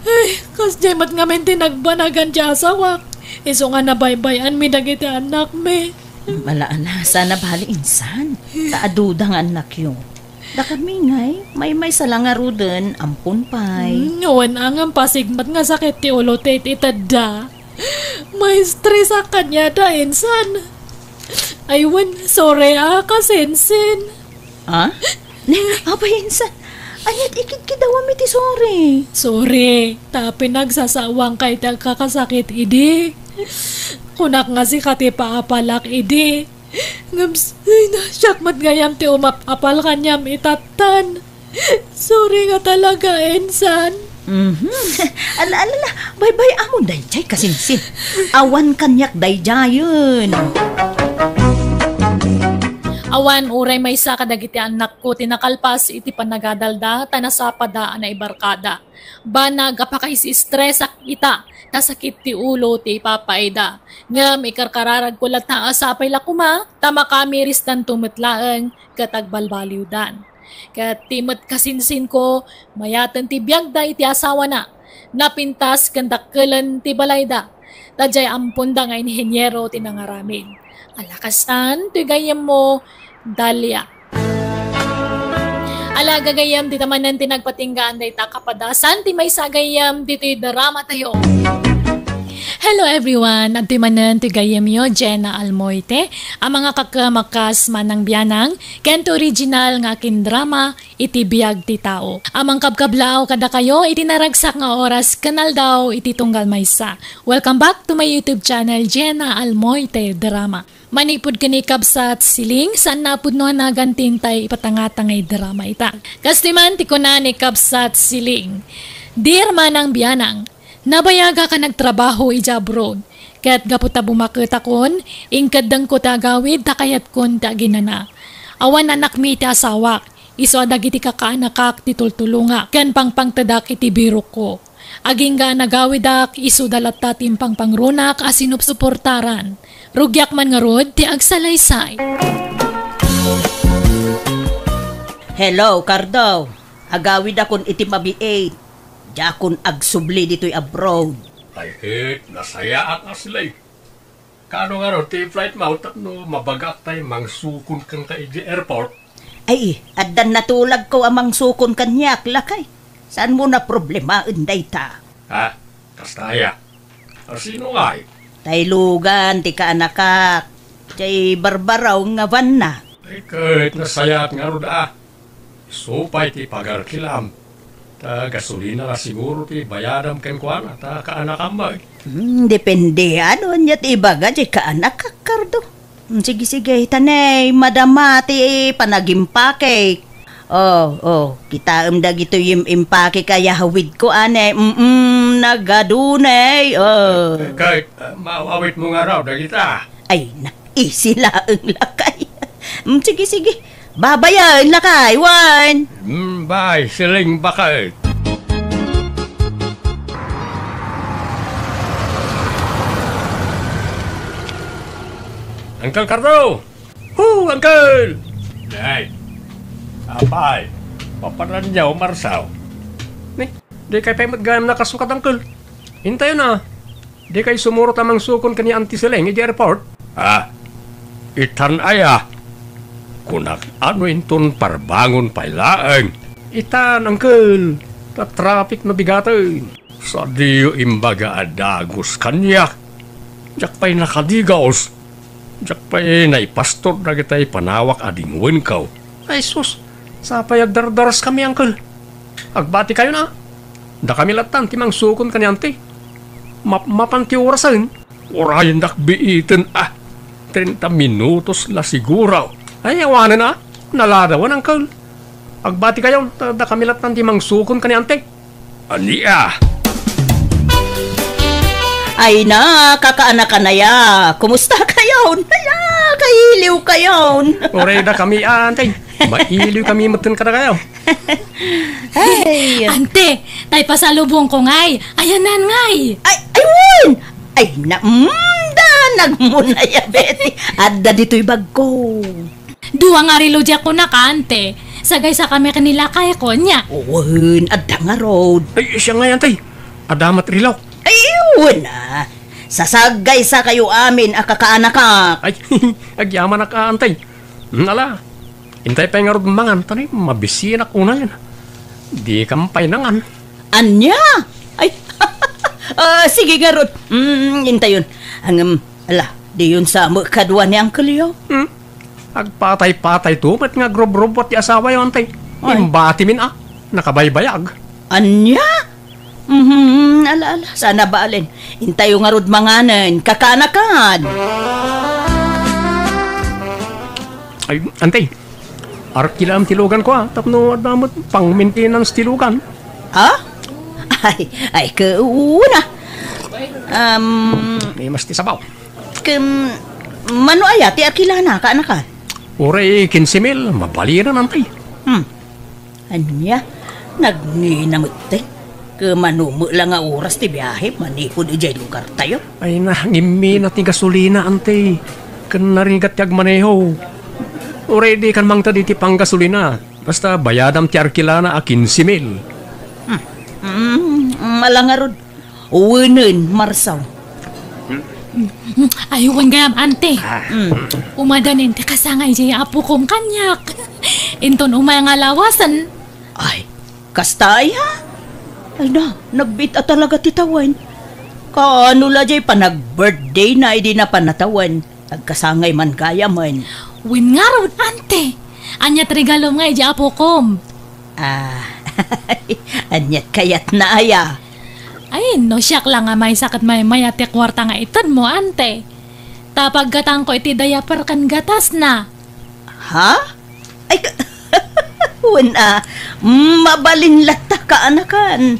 S1: Ay, kas jemat nga men tinagbanagan dya asawa. Iso nga nabaybayan mi dagiti anak me.
S2: Malaan na, sana bali insan. Taaduda nga anak yo. Da kami ngay, may salangaro din, ampun pay.
S1: Ngawan ang pasigmat nga sakit ti ulo tit itada. May stress sa kanya da insan. Aywan, sorry kasensin.
S2: Ha? Apa insan? Anyat ikit kidawam iti sorry.
S1: Sorry, tapi nagsasawang kay kakasakit idi. Kunak nga si kati paapalak idi. Ngams, ay na, syakmat ngayam ti umapapal kanyam itatan. Sorry nga talaga, Ensan.
S2: Ala, bye-bye amon dayjay kasinsin. Awan kanyak dayjayon.
S1: Awan, uray may sa kadagiti anak ko, tinakalpas iti panagadalda, tanasapada na ibarkada. Banag, apakais-stress ita, nasakit ti ulo, ti papaida. Ngam, ikarkararag kulat na asapay lakuma, tama kami ristan tumitlaang, katagbalbaliwdan. Kat timot kasinsin ko, mayatan ti biyagda iti asawa na, napintas kandakkelan ti balayda, tadjay ampunda nga inhenyero tinangaramin. Alakastan, tigayam mo, Dalia. Alaga gayam, di tamanan tinagpatinggaan day takapadasan, ti may sagayam, dito'y drama tayo. Hello everyone, at timanan ti gayam yo, Jenna Almoite, ang mga kakamakas manang biyanang, kento original nga akin drama, iti biyag ti tao. Amang kabkablao kada kayo, iti naragsak nga oras, kanal daw, iti tunggal maysa. Welcome back to my YouTube channel, Jenna Almoite Drama. Manipod kini kabsat siling, saan napod no nagantintay ipatangatangay drama ita. Kastiman ti ko na ni kabsat siling. Dear manang biyanang, nabayaga ka nagtrabaho ija abroad. Kaya't gaputa bumakita kon, ingkadang ko tagawid, takayat kon ta ginana. Awan anak mi ti asawak, iso adagiti kakaanakak ti tultulunga, kan pangpangtadak iti biro ko. Aging nga nagawidak isu dalat ta timpang pangrunak asinup suportaran. Rugyak man nga rod ti agsalaysay.
S2: Hello, Cardo. Agawid akon iti mabiit. Jakon agsubli dito'y abroad.
S3: Ay, nasaya at aslay. Kano nga ron, ti flight mo, tapno mabagak tayo mangsukon kang ka iti airport.
S2: Ay, addan natulag ko amang sukon kanyak, lakay. Saan mo na problema, unday ta?
S3: Ha? Kastaya. Sino nga eh?
S2: Taylugan, ti kaanakak. Tiyay barbaraw nga van na.
S3: Ay, kahit nasaya at nga ron supay ti pagarkilam. Ta gasolina na siguro ti bayadam ken kuana ta kaanakam ba.
S2: Depende ano niya ti ibaga di kaanakak, Cardo. Sige, tanay, madama ti panagimpake. Kita da gito yung impake kaya hawid ko ane. Nagadunay.
S3: Kahit maawit mo nga raw da kita.
S2: Ay, naisila ang lakay. Sige. Babayan lakay, wan.
S3: Bye, siling bakit. Uncle Cardo! Uncle! Day! Apay! Paparan niya, Marsaw. Di kayo pa magayam na kasukat, Uncle. Hintayo na. Di kayo sumuro tamang sukon ka ni Auntie Seleng di airport. Itan aya. Kunak ano inton parbangon pailaeng. Itan, Uncle. Ta-traffic na bigatan. Sa diyo imbaga adagos kanyak. Jak pa'y nakadigaos. Jak pa'y naipastor na kita'y panawak adingwen kaw. Ay sus, sa payagdardaras kami, Uncle. Agbati kayo na. Da kami latan, timang sukon kanyante. Mapanti orasan. Orayan dakbiitin 30 minutos la siguro. Ay, awanan na. Naladawan, Uncle. Agbati kayo, da kami latan, timang sukon kanyante. Aniya.
S2: Ay na, kakaanak na ya. Kumusta kayo? Naya, kahiliw kayo.
S3: Oray da kami, ante. Mailiw kami matan ka na kayo.
S2: Ay,
S1: Ante, tay pasalubong ko ngay. Ayanan ngay.
S2: ayun! Ay, nagmuna ya, Betty. Adda dito'y bag ko.
S1: Duwa nga rilodya ko na ka, ante. Sagay sa kami kanila kaya ko niya.
S2: Uwan, adda nga road.
S3: Ay, siya nga yan, tay. Adamat rilaw.
S2: Ayun na. Sasagay sa kayo amin, akakaanakak.
S3: Ay, agyaman na ka, antay. Nala, hintay pa nga rin mangan, tanay, mabisinak una yan. Di kampay nangan.
S2: Anya? Ay, sige nga ron. Hintayon. Di yun sa kadwa ni Uncle Yo.
S3: Agpatay-patay to, ba't nga grob-robot di asawa yun, antay. Imbati min nakabaybayag.
S2: Anya? Ala, sana ba alin? Hintayo nga rod manganan, kakanakan.
S3: Ay, antay. Arkilam tilugan ko tapno damot pang maintenance tilugan.
S2: Ha? Ay, kauna.
S3: May mas ti sabaw.
S2: Mano aya, ti arkilana, kaanakan?
S3: Oray, 15,000, mabaliran, antay.
S2: Anya? Nagninamot tayo. Manumo lang nga oras ti biyahe, manipod ijay lugar tayo.
S3: Ay na, ngimi na ti gasolina, ante. Kan narigat yag maneho. Already kan mang tadi ti pang gasolina. Basta bayadam ti arkilana 15,000.
S2: Malangarod. Uwanan, Marsaw.
S1: Aywan gayam, ante. Umadanin ti kasangay jay apo kong kanyak. Inton umay nga lawasan.
S2: Ay, kastaya? Ay na, nagbit talaga titawan. Kaano la jay pa nag-birthday na hindi na panatawan. Nagkasangay man kaya man.
S1: Win nga ron, ante. Anyat regalo nga jay apo kom.
S2: Anyat kayat na aya.
S1: Ay, no siyak lang nga may sakat may mayate kwarta nga itan mo, ante. Tapag gatang ko iti diaper kan gatas na.
S2: Ha? Ay, wala. Mabalin lata ka, anakan.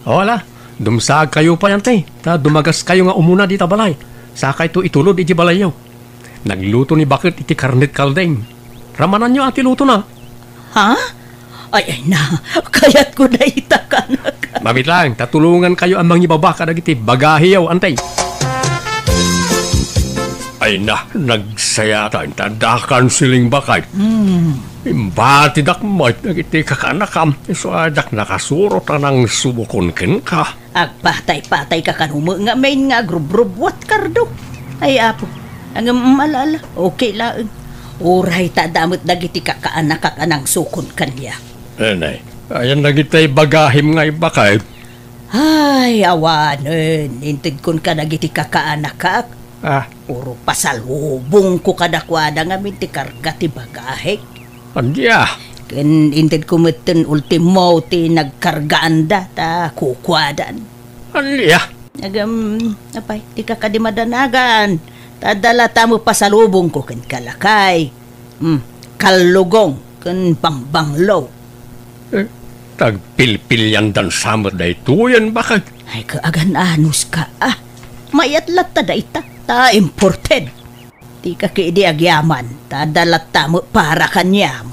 S3: Wala, dumsag kayo pa yan, tay. Ta dumagas kayo nga umuna di tabalay. Sakay to itulod iti balayaw. Nagluto ni Bakit iti karnet kaldeng. Ramanan nyo ati luto na.
S2: Ha? Ay na, kayat ko na itakanak.
S3: Mabit lang, tatulungan kayo ang mga ibabaka na iti bagahiyaw, antay. Ay na, nagsaya tayo, tadakan siling Bakay. Imbati dak mo, nagiti kakanakam, iso adak nakasurot ng subukon ken ka.
S2: Agpatay-patay ka kanumo nga may nga grub-grub-wat kardo. Ay apo, ang malala, okay lang. Uray tadamot dagiti kakaanak kakanang sukon kanya.
S3: Nay, ayan nagitay bagahim nga Bakay.
S2: Ay, awanen, intid kon ka nagiti kakaanak kak. Puro pasalubong ko kadakwada nga minti karga ti bagahek.
S3: Andya.
S2: Ken intid ko meten ultimo ti nagkargaanda ta kukwadan.
S3: Andya.
S2: Apay, ti kakadimadanagan. Tadala tamo pasalubong ko ken kalakay. Kalugong ken pambanglaw.
S3: Tagpilpilyan dan samad da ituyan Bakay.
S2: Ay kaagan anus ka mayatlat ta da ita. Ta imported. Di ka kaidi agyaman. Ta dalat tamo para kanyam.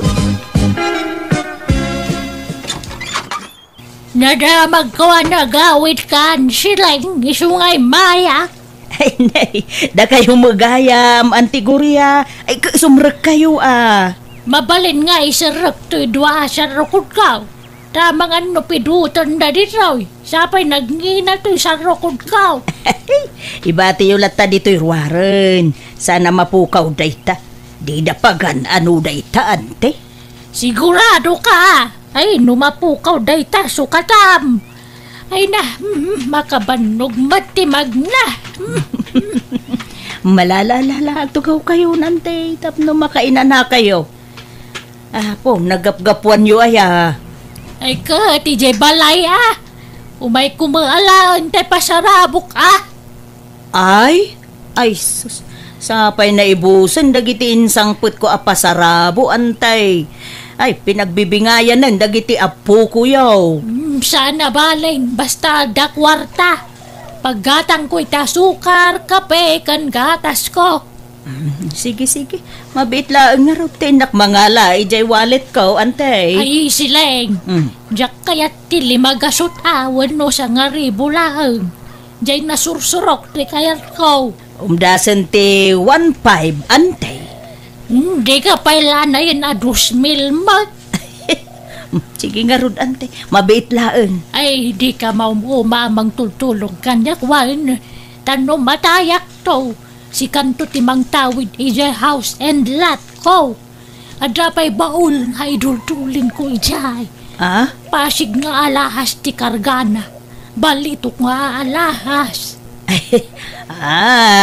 S1: Nadamag ko na gawit kan silang isungay maya.
S2: Ay nay, da kayo magayam, antigurya. Ay sumrek kayo
S1: Mabalin nga isarap to'y dua sa rukod ka. Tamang ano pidutan na dito. Sapay nagngina to'y sa rukod ka.
S2: Ibati yung lata dito'y ruwaran. Sana mapukaw dayta. Di dapagan ano dayta, ante.
S1: Sigurado ka. Ay, numapukaw dayta sukatam. Ay na, makabanog matimag na.
S2: Malalalala, tugaw kayo nante. Tapno makainan na kayo. Po, nagapgapuan nyo
S1: Ay ka, TJ Balay Umay kumaalaan tayo pasarabok
S2: Ay, sus. Sapay na ibusan, dagiti insangput ko apasarabo, antay. Ay, pinagbibingayan nan, dagiti apo ko yaw.
S1: Sana baling, basta dakwarta. Paggatang ko itasukar, kape, kan gatas ko.
S2: Sige. Mabit lang nga rin tinak mangala, ijay wallet ko, antay.
S1: Ay, sileng. Diyak kaya't tili magasot wano sa nga ribo lang. Diyay nasursurok ti kayat ko.
S2: Umdasan ti 1.5, antay.
S1: Di ka pailanayin 2,000 mag.
S2: Sige nga rin, antay. Mabit lang.
S1: Ay, di ka maumamang tultulong kanyak wan. Tanong matayak to. Si kanto timang tawid ijay house and lot ko. Adra pa'y baul nga idultulin ko ijay. Pasig nga alahas ti kargana. Balitok nga alahas.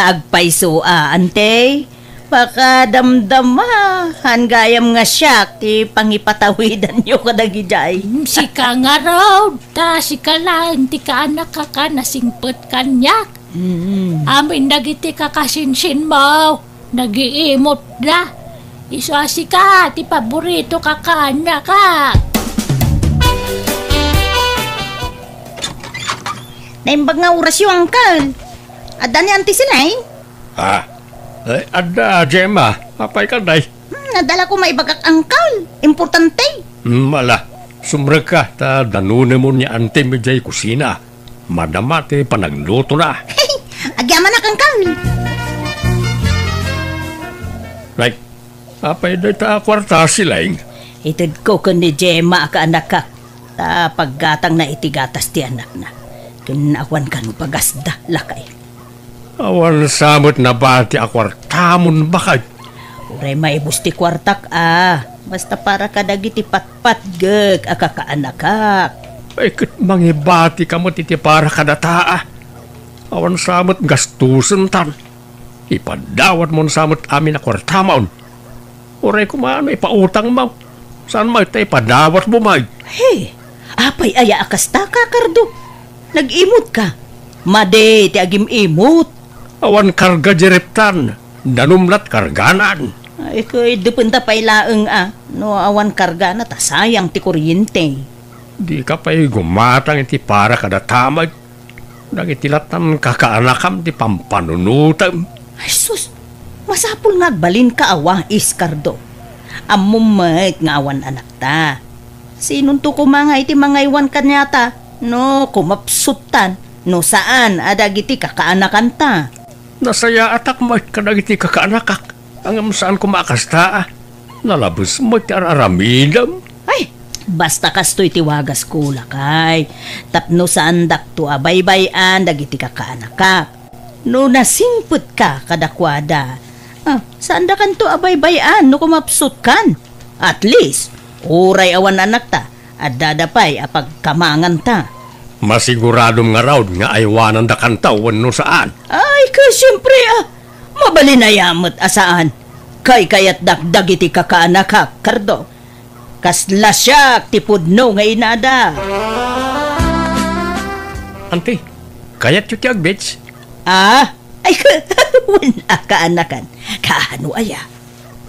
S2: Agpaiso ante. Baka damdamahan gayam nga siyak ti pangipatawidan nyo kadagijay.
S1: Si ka nga raw. Ta si ka lang ti ka anak ka nasingpet kanyak. Amin nagiti kakasinsin mo. Nagiimot na. Iswasi ka, ti paborito kakana ka.
S2: Naimbag nga oras yung angkal. Ada ni auntie sila
S3: Ada, Gemma. Apay ka, day?
S2: Nadala ko maibagak angkal. Importante.
S3: Mala. Sumrek ka, ta danune mo niya ante medjay kusina. Madamate panagluto na.
S2: Agyaman na kangkal.
S3: Like, apay day ta kwarta silang.
S2: Itid ko kun ni Gemma ka anak ka. Ta paggatang na itigatas ti anak na. Kinawan ka no pagasda lakay.
S3: Awan samot na ba ti akwartamon bakay?
S2: Uray maibus ti kwartak Basta para kadagiti patpat gek akakaanakak.
S3: Ay kat mangibati ka mo titi para kadataa. Awan samot gastusan tan. Ipadawat mo samot amin akwartamaon. Uray kumano ipautang mo. Saan mo ito ipadawat mo may?
S2: Apay aya akasta ka kardo. Nag-imot ka. Made ti agim imot.
S3: Awan karga jereptan. Danumlat karganan.
S2: Ay ko'y dupunta pa ilaang No awan karga na ta sayang ti kuryente.
S3: Di ka pa'y gumatang iti para kadatamag. Nagitilatan kakaanakam ti pampanunutam.
S2: Ay sus, masapul nga agbalin ka awa, Iskardo. Amumait nga awan anak ta. Sinun to kumanga iti mga iwan kanyata, no kumapsutan, no saan adagiti kakaanakan ta.
S3: Nasaya atak mo kadagiti kakaanakak. Ang saan kumakasta. Nalabos mo ti araramidam.
S2: Ay, basta kasto'y tiwagas ko lakay. Tapno saan dakto abay-bayan dagiti kakaanakak. No nasimput ka kadakwada. Saan da kan to abay-bayan no kumapsut kan? At least, uray awan anak ta at dadapay apag kamangan ta.
S3: Masiguradong nga raw nga aywanan da kantawan no saan.
S2: Ay, siyempre mabalinayamot asaan. Kayat dagdag iti kakaanakak, Kardo. Kasla siya tipudno nga inada.
S3: Ante, kayat yu ti agbits?
S2: Ay, wala kaanakan. Kaano aya?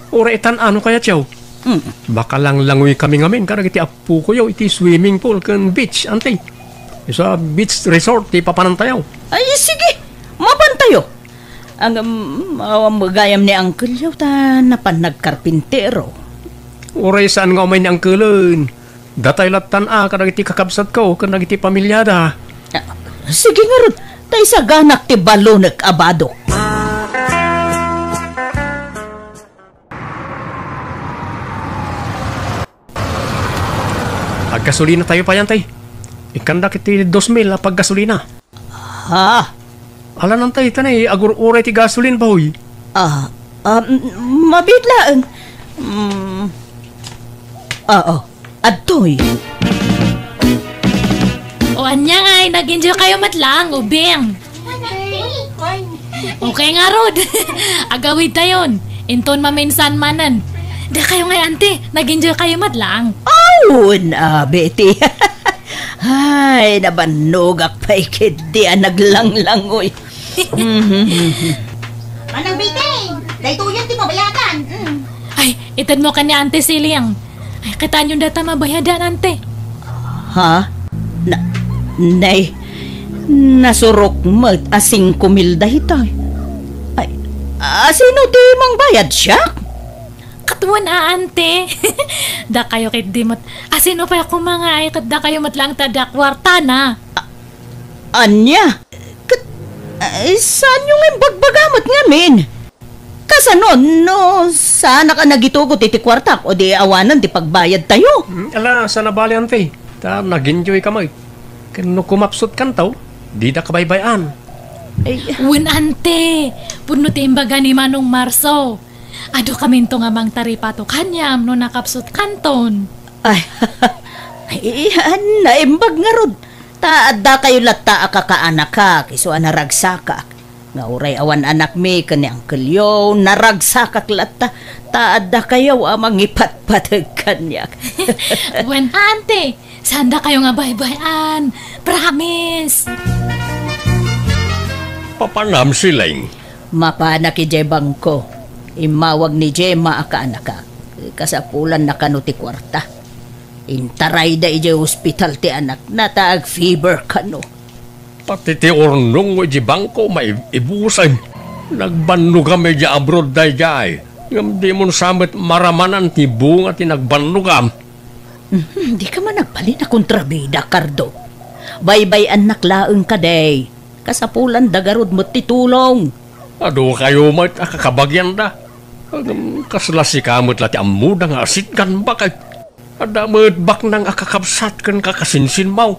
S3: Ura itan ano kayat yaw? Baka lang langoy kami ngamin karag iti apu ko yaw iti swimming pool kan beach, ante. Sa beach resort, ti papanantayaw.
S2: Ay, sige. Mabantayo. Ang magayam ni Uncle yaw ta napan nagkarpintero.
S3: Uray saan nga umay ni Uncle? Datay latan karag iti kakabsat ko, karag iti pamilyada.
S2: Sige nga ron. Tay sa ganak ti balonek abado.
S3: Aggasolina tayo pa yan, tay. Ikanda kiti 2,000 na paggasolina.
S2: Ha?
S3: Ala nang tayo, tanay, agur-uray ti gasolin ba, huy?
S2: Mabidlaan. Adtoy.
S1: O anya ay, nag-enjoy kayo matlang, ubing. Okay nga, Rod. Agawid tayon. Inton maminsan manan. Da kayo nga, ante. Nag-enjoy kayo matlang.
S2: Betty. Ay, nabanugak pa ikid di naglanglangoy.
S4: Manang Betty, daytoyan ti mabayadan.
S1: Ay, itad mo ka ni Ante Siliang. Ay, kitaan yung data mabayadan, ante.
S2: Ha? Nay, nasurok mat asing kumil dahitay. Ay, sino di mang bayad siya?
S1: Katuan ante. Da kayo kit dimot. Sino pa ako mga ay kat da kayo matlang tada kwarta na.
S2: Anya? Saan yung imbagbagamot ngamin? Kasanon, no, sana ka nagitugot iti kwartak o di awanan di pagbayad tayo.
S3: Ala, sana bali, ante. Ta, nag-enjoy ka mo. Kano kumapsot kan tao, di da kabaybayan.
S1: Wen ante. Puno ti imbaga ni Manong Marso. Ado kaminto nga mang taripato kanyam no nakapsot kanton.
S2: Ay, naimbag nga rod. Taadda kayo lata akakaanak ka, kiso anaragsaka. Nga uray awan anak mi kanyang kelyo, naragsakak lata. Taadda kayo amang ipatpatag kanyak.
S1: Wen ante, sanda kayo nga baybayan. Promise.
S3: Papanam silang.
S2: Mapana ki Jebang ko. Imawag ni Jema akaanak ka. Kasapulan na kanuti kwarta. Intaray da ije hospital ti anak. Nataag fever kano.
S3: Pati ti ornong mo iji bangko may ibusan. Nagbanno kami di abroad day jay. Ngam di mo samit maramanan ti bunga ti nagbanno kam.
S2: Di ka man nagpali na kontrabida, Kardo. Baybay anak laeng ka day. Kasapulan dagarod mo ti tulong.
S3: Ado kayo mat akakabagyan da. Kaslasi kamot lati amuda nga asit kan bakay. Ada bak nang akakabsat kan kakasinsin mau.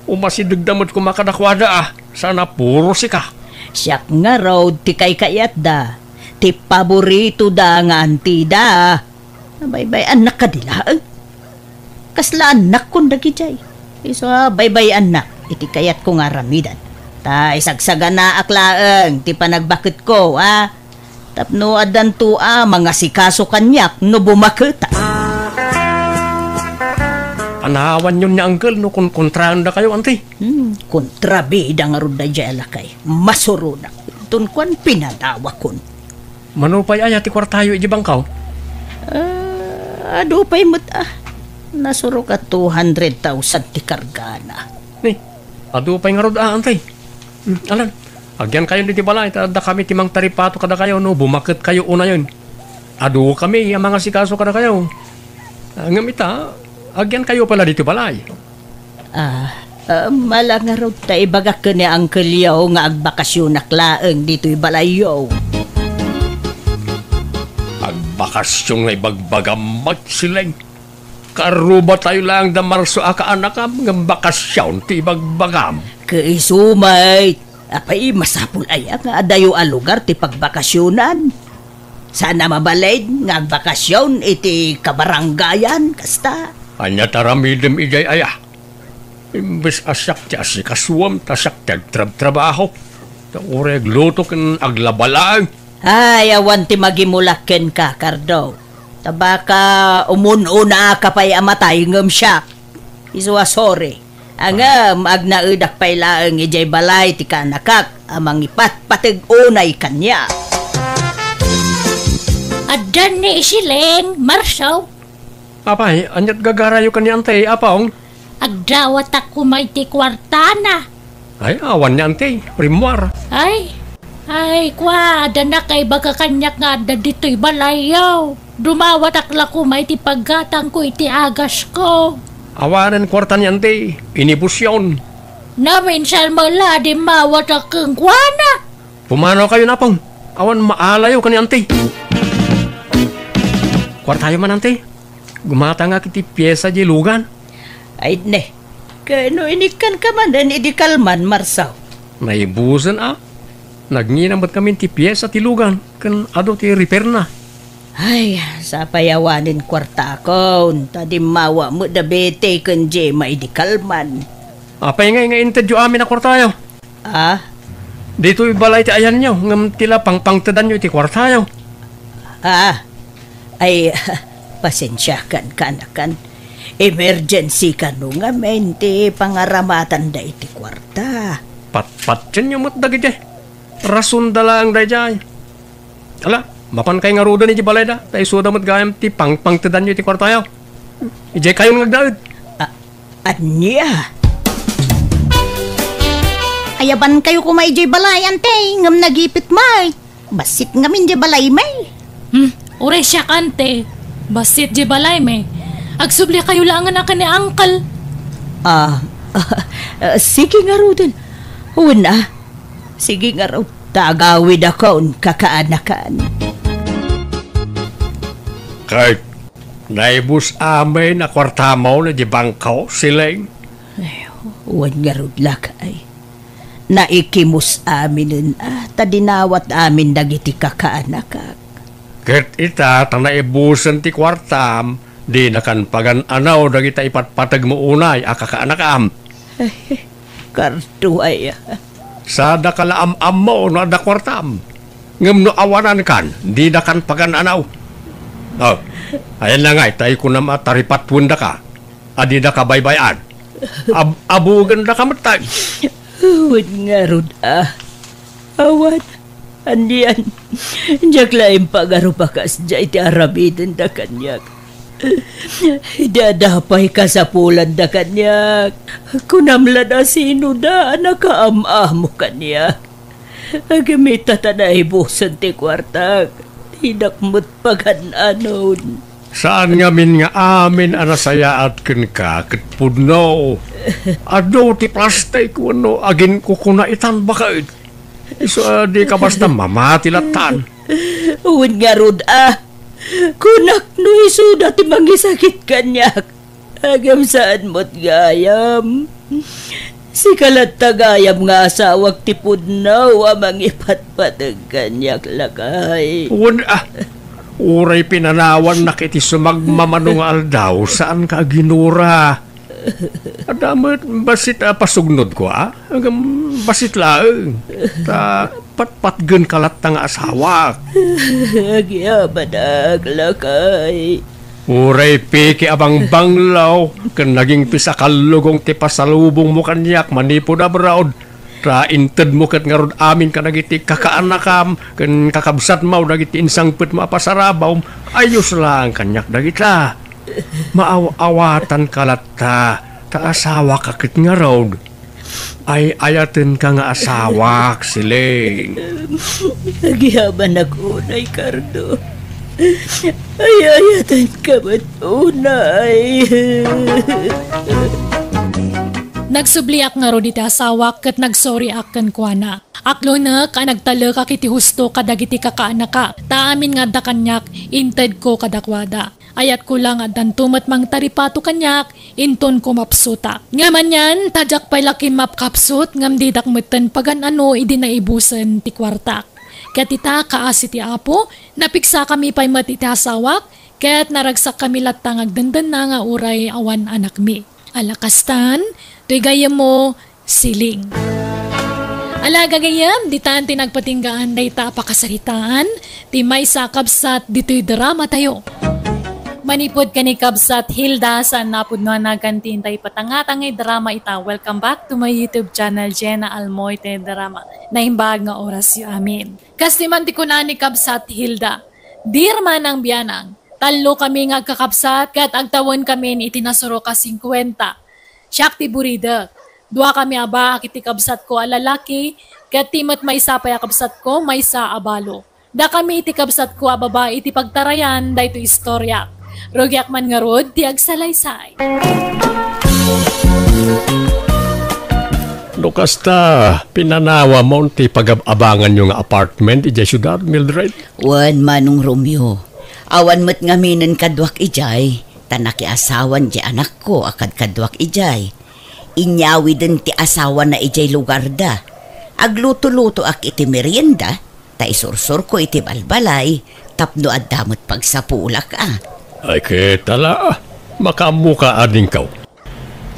S3: Umasidag damot kumakadakwada Sana puro si ka.
S2: Siyak nga road ti kay kayat da. Ti paborito da nga anti da. Baybay anak ka dila. Kasla anak kong dagijay. Iso baybay anak. Iti kayat ko nga ramidan. Ta isagsaga na aklaeng. Ti panagbakit ko Tapno adan to mga sikaso kanyak no bumakita.
S3: Anawan yun ni Uncle no kung kontrahan na kayo, ante.
S2: Kontrabida nga ron da jela kay. Masuro na. Tun kwan pinadawa kon.
S3: Manupay ayati kwartayo ijibang kao?
S2: Adupay mo't nasuro ka 200,000 ti kargana.
S3: Ni, adupay nga ron ante. Alan, Agyan kayo diti balay, tada kami timang taripato kada kayo, no? Bumakit kayo una yun. Ado kami, ang mga sikaso kada kayo. Ngamita, agyan kayo pala dito balay.
S2: Mala nga raw tayo baga ka ni Uncle Yaw nga agbakasyon na klaang dito'y balayaw.
S3: Agbakasyon nga ibagbagamat silang. Karuba tayo lang da Marso akaanakam ng bakasyon ti ibagbagam.
S2: Kaisumay, apay masapul aya nga adayo a lugar ti pagbakasyonan. Sana mabalay nga agbakasyon iti kabaranggayan, kasta.
S3: Anya taramidem ijay aya. Imbes asyak ti asikasuam, tasak ti agtrab-trabaho. Ta ureg luto ken aglabalang.
S2: Ay, awan ti magimulaken ka, Cardo. Tabaka umununa ka pa'y amatay ngam siya. Iswa sorry. Angam agnaedak pa'y laeng ijay balay ti kanakak amang ipatpateg unay kanya.
S1: Adan ni Isileng, Marsaw.
S3: Apay, anyat gagarayo kanyante, apong.
S1: Agdawat ako may ti kwartana.
S3: Ay, awan niyante, primwar.
S1: Ay, kwa, na kay baga kanyak nga da dito'y balayaw. Dumawat akla ko may ti paggatang ko iti agas ko.
S3: Awanan kwarta niyante, inibus yun.
S1: Naminsan mala di mawat akong kwana.
S3: Pumanaw kayo na pong, awan maalayo kanyante. Kwartayo man ante, gumata nga kiti pyesa di lugan.
S2: Ay ne, kano inikan ka man dan idikalman, Marsaw.
S3: Naibusan Nagninamot kami ti pyesa ti lugan, kan ado ti repair na.
S2: Ay, sa payawanin kwarta ko, tadi mawa mo da bete kan je maidikalman.
S3: Apay nga intedyo amin na kwartayo. Dito'y balay ti ayan nyo, ngam tila pangpangtadan nyo ti kwartayo.
S2: Ay, pasensya kan kanakan. Emergency ka nung nga mente pangaramatan da iti kwarta.
S3: Pat-pat yan yung matdagit eh. Rason dala ang dayjay. Ala, mapan kay nga ruda ni di balay da. Tayo suda mat gayam ti pangpangtadan nyo iti kwartayo. Ijay kayo ngagdaid.
S2: Anya?
S4: Ayaban kayo kumay jay balay, ante. Ngam nagipit may. Basit ngamin jay balay may.
S1: Uray siya kante. Basit di balay may. Agsubli kayo lang na ka ni Uncle.
S2: Sige nga raw din. Una, sige nga raw. Tagawid ako kakaanakan.
S3: Kahit naibus amay na kwarta mo na di bangkaw silang.
S2: Huwag nga raw lakay. Naikimus amin tadinawat amin dagiti kakaanakak.
S3: Kahit ita, tanaibusan ti kwartam, di nakan pagan-anaw dagita ipatpatag mo unay, akakaanakam.
S2: Kartuay.
S3: Sada kalaam-am mo no ada kwartam. Ngam no awanan kan, di nakan pagan-anaw. Ayan na nga, tayo ko na mataripat wunda ka. Adi na ka baybayan. Abugan na ka matag.
S2: Huwag nga rod Awan. Andiyan. Diyak laing pagarupakas dya iti arabitin da kanyak. Dadapay ka sa pulan da kanyak. Kunamla na sino da nakaam-amo kanyak. Agamita tanaibusan ti kwartak. Tinakmut pagan-anon.
S3: Saan nga min nga amin anasaya at ka kitpudno. Ado ti plastic wano agin ko kuna itan bakit. Iso di ka basta mamati latan.
S2: Uwan nga rod kunak no iso dati mangisakit kanyak. Agam saan mo't gayam. Si kalat tagayam nga asawag ti pudno amang ipatpatag kanyak lakay.
S3: Uwan uray pinanawan na kiti sumagmamanungal daw saan ka ginura. Adamot basit pasugnod ko hanggang basit lang. Ta patpatgen kalat tang asawa.
S2: Agyabadag lakay.
S3: Uray piki abang banglaw ken naging pisakalugong ti pasalubong mo kanyak manipod abroad. Ra inted mo ket ngarod amin ka nagiti kakaanakam ken kakabsat mo dagiti insang pet mapasarabaw ayos lang kanyak dagita maaawatan kalat ta asawa ka ket ngarod Ay ayatin ka nga asawak, Siling.
S2: Nagyaman ako, Nay Cardo. Ay ayatan ka ba't unay?
S1: Nagsubliak nga ro diti asawak ket nagsorry aken kuana. Aklo na ka nagtalo ka kiti husto kadagiti kakaanak ka. Taamin nga da kanyak inted ko kadakwada. Ayat ko lang at dantumat mang taripato kanyak inton ko mapsuta. Ngaman yan, tadyak pa'y lakin mapkapsut ngam didak meten pagan ano idi na ibusen ti kwartak. Ket ita kaasi ti apo, napiksa kami pa'y matiti asawak, ket naragsak kami latang agdandan na nga uray awan anak mi. Alakastan, to'y gayam mo, Siling. Alaga gayam, ditaan tinagpatinggaan day ta pakasaritaan, ti may sakabsat dito'y drama tayo. Manipod ka ni Kabsat Hilda sa napod na nagantintay patangatang drama ita. Welcome back to my YouTube channel, Jenna Almoite Drama. Naimbag nga oras yu amin. Kastiman ti ko na ni Kabsat Hilda. Dear manang biyanang, talo kami nga kakabsat kat agtawan kami ni itinasuro ka 50. Siyak ti burida. Dua kami aba kiti kabsat ko alalaki kat timot may isa pa kabsat ko may isa abalo. Da kami iti kabsat ko ababa iti pagtarayan da ito istorya. Rogyak man nga rod, tiag salaysay.
S3: Kasta, pinanawa mo ti pag-abangan yung apartment ijay syudad, Mildred?
S5: Wan manong Romeo. Awan mo't ngaminan kadwak ijay. Tanaki asawan di anak ko akad kadwak ijay. Inyawi din ti asawan na ijay lugar da. Agluto-luto ak iti merienda. Ta isursur ko iti balbalay. Tapno at damot pagsapulak
S3: Ay ketala, makamuka ading kaw.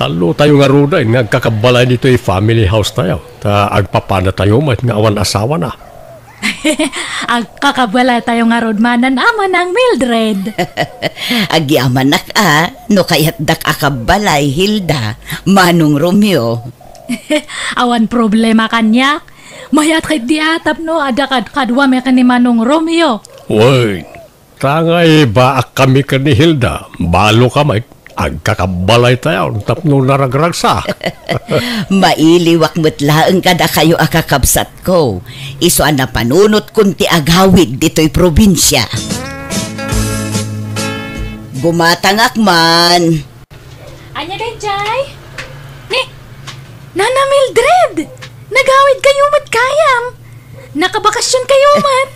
S3: Talo tayo nga ruda, nagkakabalay dito family house tayo. Ta agpapana tayo, mat nga awan asawa na.
S1: Agkakabalay tayo nga rodmanan ama ng Mildred.
S5: Agyaman nak no kayat dak akabalay Hilda, manong Romeo.
S1: Awan problema kanya. Mayat kay di atap no, adakad kadwa me ni manong Romeo.
S3: Wait. Tangay baak kami ka ni Hilda, balo kamay, agkakabalay tayo, tapno naragragsa.
S5: Mailiwak mo't laeng kada kayo akakabsat ko. Iso na panunot kunti agawid dito'y probinsya. Gumatangak man.
S1: Anya din, Jay? Nana Mildred! Nagawid kayo mat kayam! Nakabakasyon kayo man!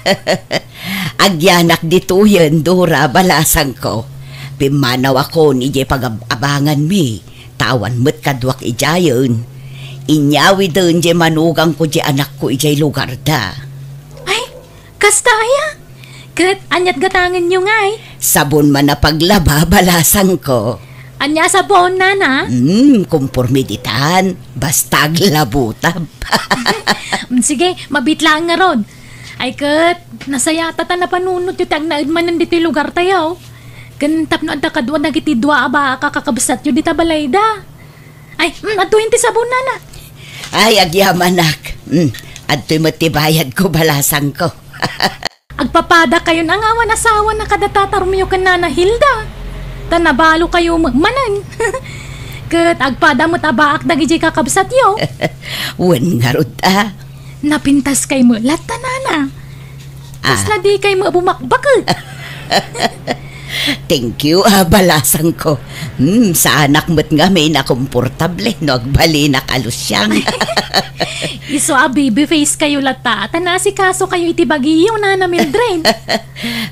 S5: Agyanak dito yan, Dora, balasang ko. Pimanaw ako ni Jay pag-abangan mi. Tawan mo't kadwak ijayon. Inyawi doon Jay manugang ko Jay anak ko ijay lugar da.
S1: Ay, kastaya! Kret, anyat gatangan nyo ngay.
S5: Sabon man na paglaba, balasang ko.
S1: Anya sabon, nana?
S5: Kumpormiditan. Basta aglabutab.
S1: Sige, mabitlaan nga rod. Ay kat, nasayata ta na panunot yung tagnaid man nandito yung lugar tayo. Gantap no adda kadwa nagiti dua aba kakakabsat yung dita balayda. Ay, atuhin ti sabon, nana.
S5: Ay, agyamanak. Ato'y matibayad ko, balasang ko.
S1: Agpapada kayo ng awan asawa na kadatatarmiyo ka nana Hilda. Tanabalo kayo manan. Kat agpada mo't abaak dagijay kakabsat yo.
S5: Wan nga rod
S1: Napintas kay mo lata nana. Tapos na di kay mo bumakbak.
S5: Thank you, balasang ko. Sa anak mo't nga may nakomportable, no agbali na kalusyang.
S1: Iso baby face kayo lata, tanasi kaso kayo itibagiyo na Mildred.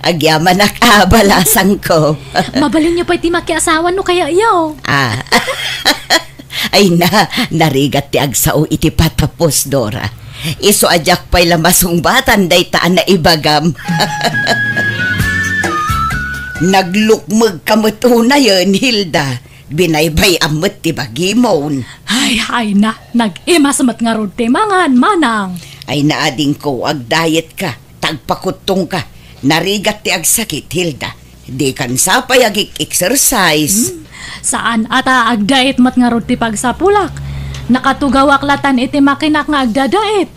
S5: Agyaman na balasang ko.
S1: Mabalin niyo pa iti makiasawan no kaya iyo.
S5: Ay narigat ti agsao iti patapos, Dora. Iso ajak pa'y lamasong batan day taan na ibagam. Naglukmag kamot una yun, Hilda. Binaybay amot ti bagimon.
S1: Ay na, nag-imasamat nga rod ti mangan, manang.
S5: Ay naading ko, ag-diet ka, tagpakutong ka. Narigat ti agsakit, Hilda. Di kan sapay ag-exercise.
S1: Saan ata ag-diet mat nga rod ti pagsapulak? Nakatugawak latan iti makinak nga ag-diet.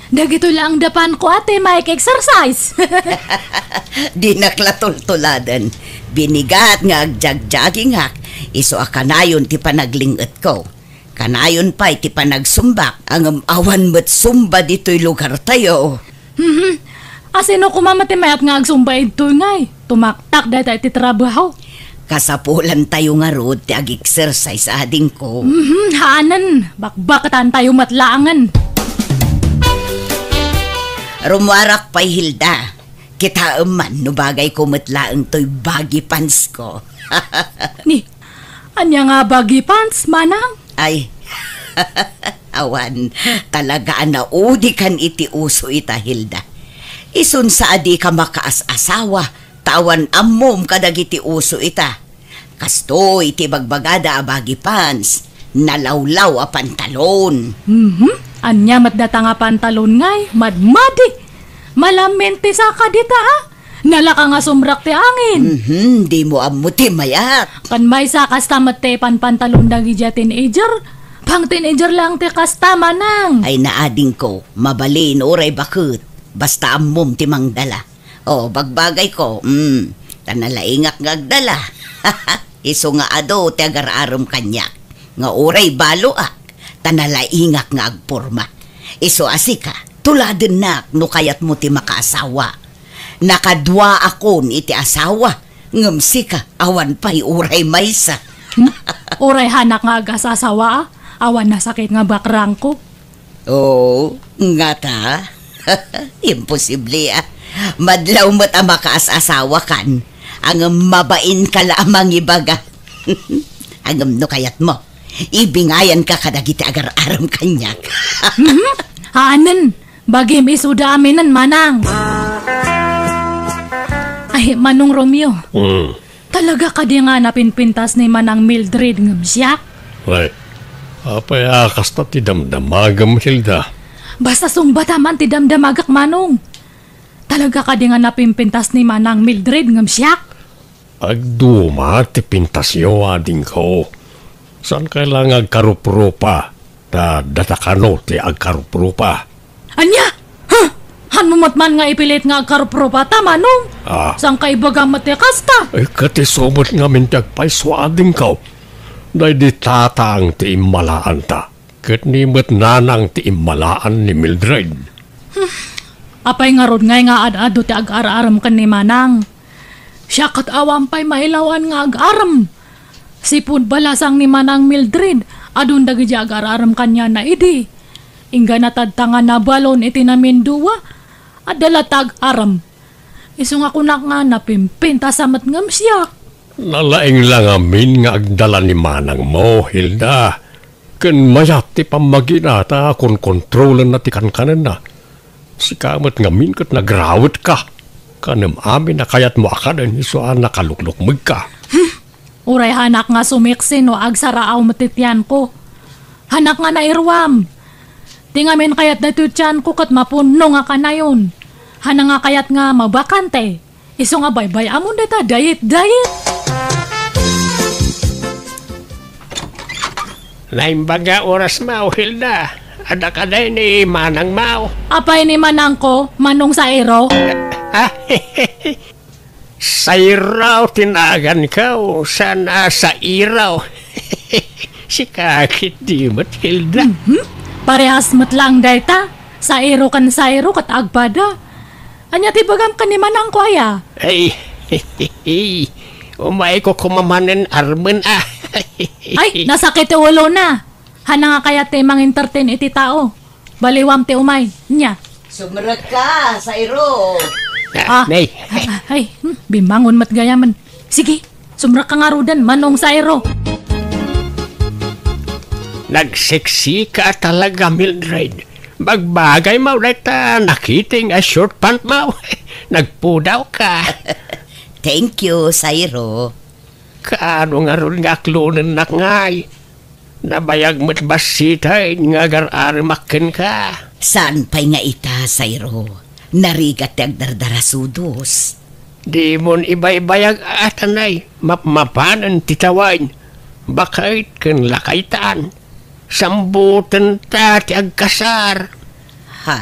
S1: Dagito lang dapan ko ate, maik-exercise.
S5: Di naklatultuladan. Binigat nga agjag-jogging hak. Iso akanayon ti panaglingat ko. Kanayon pa iti panagsumbak ang awan mo't sumba dito'y lugar tayo.
S1: Asino kumamati mayat nga agsumba ito ngay. Tumaktak dahil tayo iti trabaho.
S5: Kasapulan tayo nga rod ti ag-exercise ading ko.
S1: Haanan, bakbakatan tayo matlaangan.
S5: Rumuarak pa'y Hilda. Kita man no bagay ko matlaang to'y baggy pants ko.
S1: Ni, anya nga baggy pants, manang?
S5: Ay, awan, talaga naudi kan iti uso ita Hilda. Isun sa adi ka makaas-asawa, tawan ammom kadag iti uso ita. Kasto iti bagbagada a baggy pants, nalawlaw a pantalon.
S1: Anya matdata nga pantalon ngay, madmadi. Malamente sa kadita Nalaka nga sumrak ti angin.
S5: Di mo amuti mayat.
S1: Kan may sa kastamat te pantalon dagi dya teenager. Pang teenager lang ti kastama nang.
S5: Ay naading ko, mabalin oray bakit. Basta ammom ti mangdala. O, bagbagay ko, tanalaingak ngagdala. Iso nga ado ti agar-arom kanyak. Nga oray balo tanalaingak nga agporma. Iso asika. Tuladen nak, no kayat mo ti makaasawa. Nakadwa akon iti asawa. Ngamsi ka, awan pa'y uray maysa.
S1: Uray hanak nga agasasawa awan na sakit nga bakrang ko.
S5: Oo, nga ta. Imposible Madlaw mo't ang makaasawa kan. Ang mabain ka lamang ibaga. Ang no kayat mo. Ibingayan ka kadagiti agar-aram kanyak.
S1: Haanan, bagim isuda aminan manang. Ay, Manong Romeo. Talaga ka di nga napinpintas ni Manang Mildred ngam siya?
S3: Ay, apay akas na ti damdamagam, Hilda.
S1: Basta sumbata man ti damdamagak Manong. Talaga ka di nga napinpintas ni Manang Mildred ngam siya?
S3: Agduma ti pintasyo ading ko. Saan kailangan agkaruprupa? Datakano ti agkaruprupa.
S1: Anya? Hanumot man nga ipilit nga agkaruprupa ta Manong. Saan ka ibagang matikasta?
S3: Ay katisomot nga mintagpaiswa ading ko. Dahil di tatang ti imalaan ta. Kat nimot nanang ti imalaan ni Mildred.
S1: Apay nga rod ngay nga ad-ado ti ag-araram kan ni Manang. Siya kat awam pa'y mailawan nga ag-aram. Sipud balasang ni Manang Mildred, adun dagi di ag-araram kanya na idi. Ingga natadtangan na balon iti namin duwa, adala tag-aram. Iso nga kunak nga napimpinta samat ngam siya.
S3: Nalaing lang amin nga agdala ni Manang mo, Hilda. Ken mayat ti pamaginata kung kontrolan na ti kankanan na. Sikamat ngamin kat nagrawat ka. Kanam amin na kayat mo akadan isuan nakaluklok magka.
S1: Uray hanak nga sumiksin o agsaraaw matityan ko. Hanak nga nairwam. Tingamin kayat na tutyan ko kat mapuno nga kanayon. Hanak nga kayat nga mabakante. Iso nga baybay amon deta dayet.
S3: Naimbaga oras mao, Hilda. Ada ka day ni Manang mao.
S1: Apay ni Manang ko, Manong Sairo.
S3: Sa iraw tinagan ka o sana sa iraw. Si kakit di mo't, Hilda.
S1: Parehas mo't lang dayta. Sairo kan Sairo kat agpada. Anya tibagam ka ni Manang ko aya.
S3: Ay, umay ko kumamanin armen
S1: Ay, nasakit ulo na. Hana nga kaya te mang-entertain iti tao. Baliwam te umay. Nya.
S5: Sumrat ka, Sairo.
S3: Nay.
S1: Ay, bimangon mat gayaman. Sige, sumrak ka nga rudan, Manong Sairo.
S3: Nagseksi ka talaga, Mildred. Bagbagay mo rekta nakiting a short pant mo. Nagpudaw ka.
S5: Thank you, Sairo.
S3: Kaano nga ron nga klunan na ngay. Nabayag mo't basitay nga gar-arimakin ka.
S5: Saan pa'y nga ita, Sairo? Narigat yung dardarasudos.
S3: Di mon ibay-bayag atanay. Mapanan titawain. Bakit kan lakaitan? Sambutan ta ti agkasar.
S5: Ha?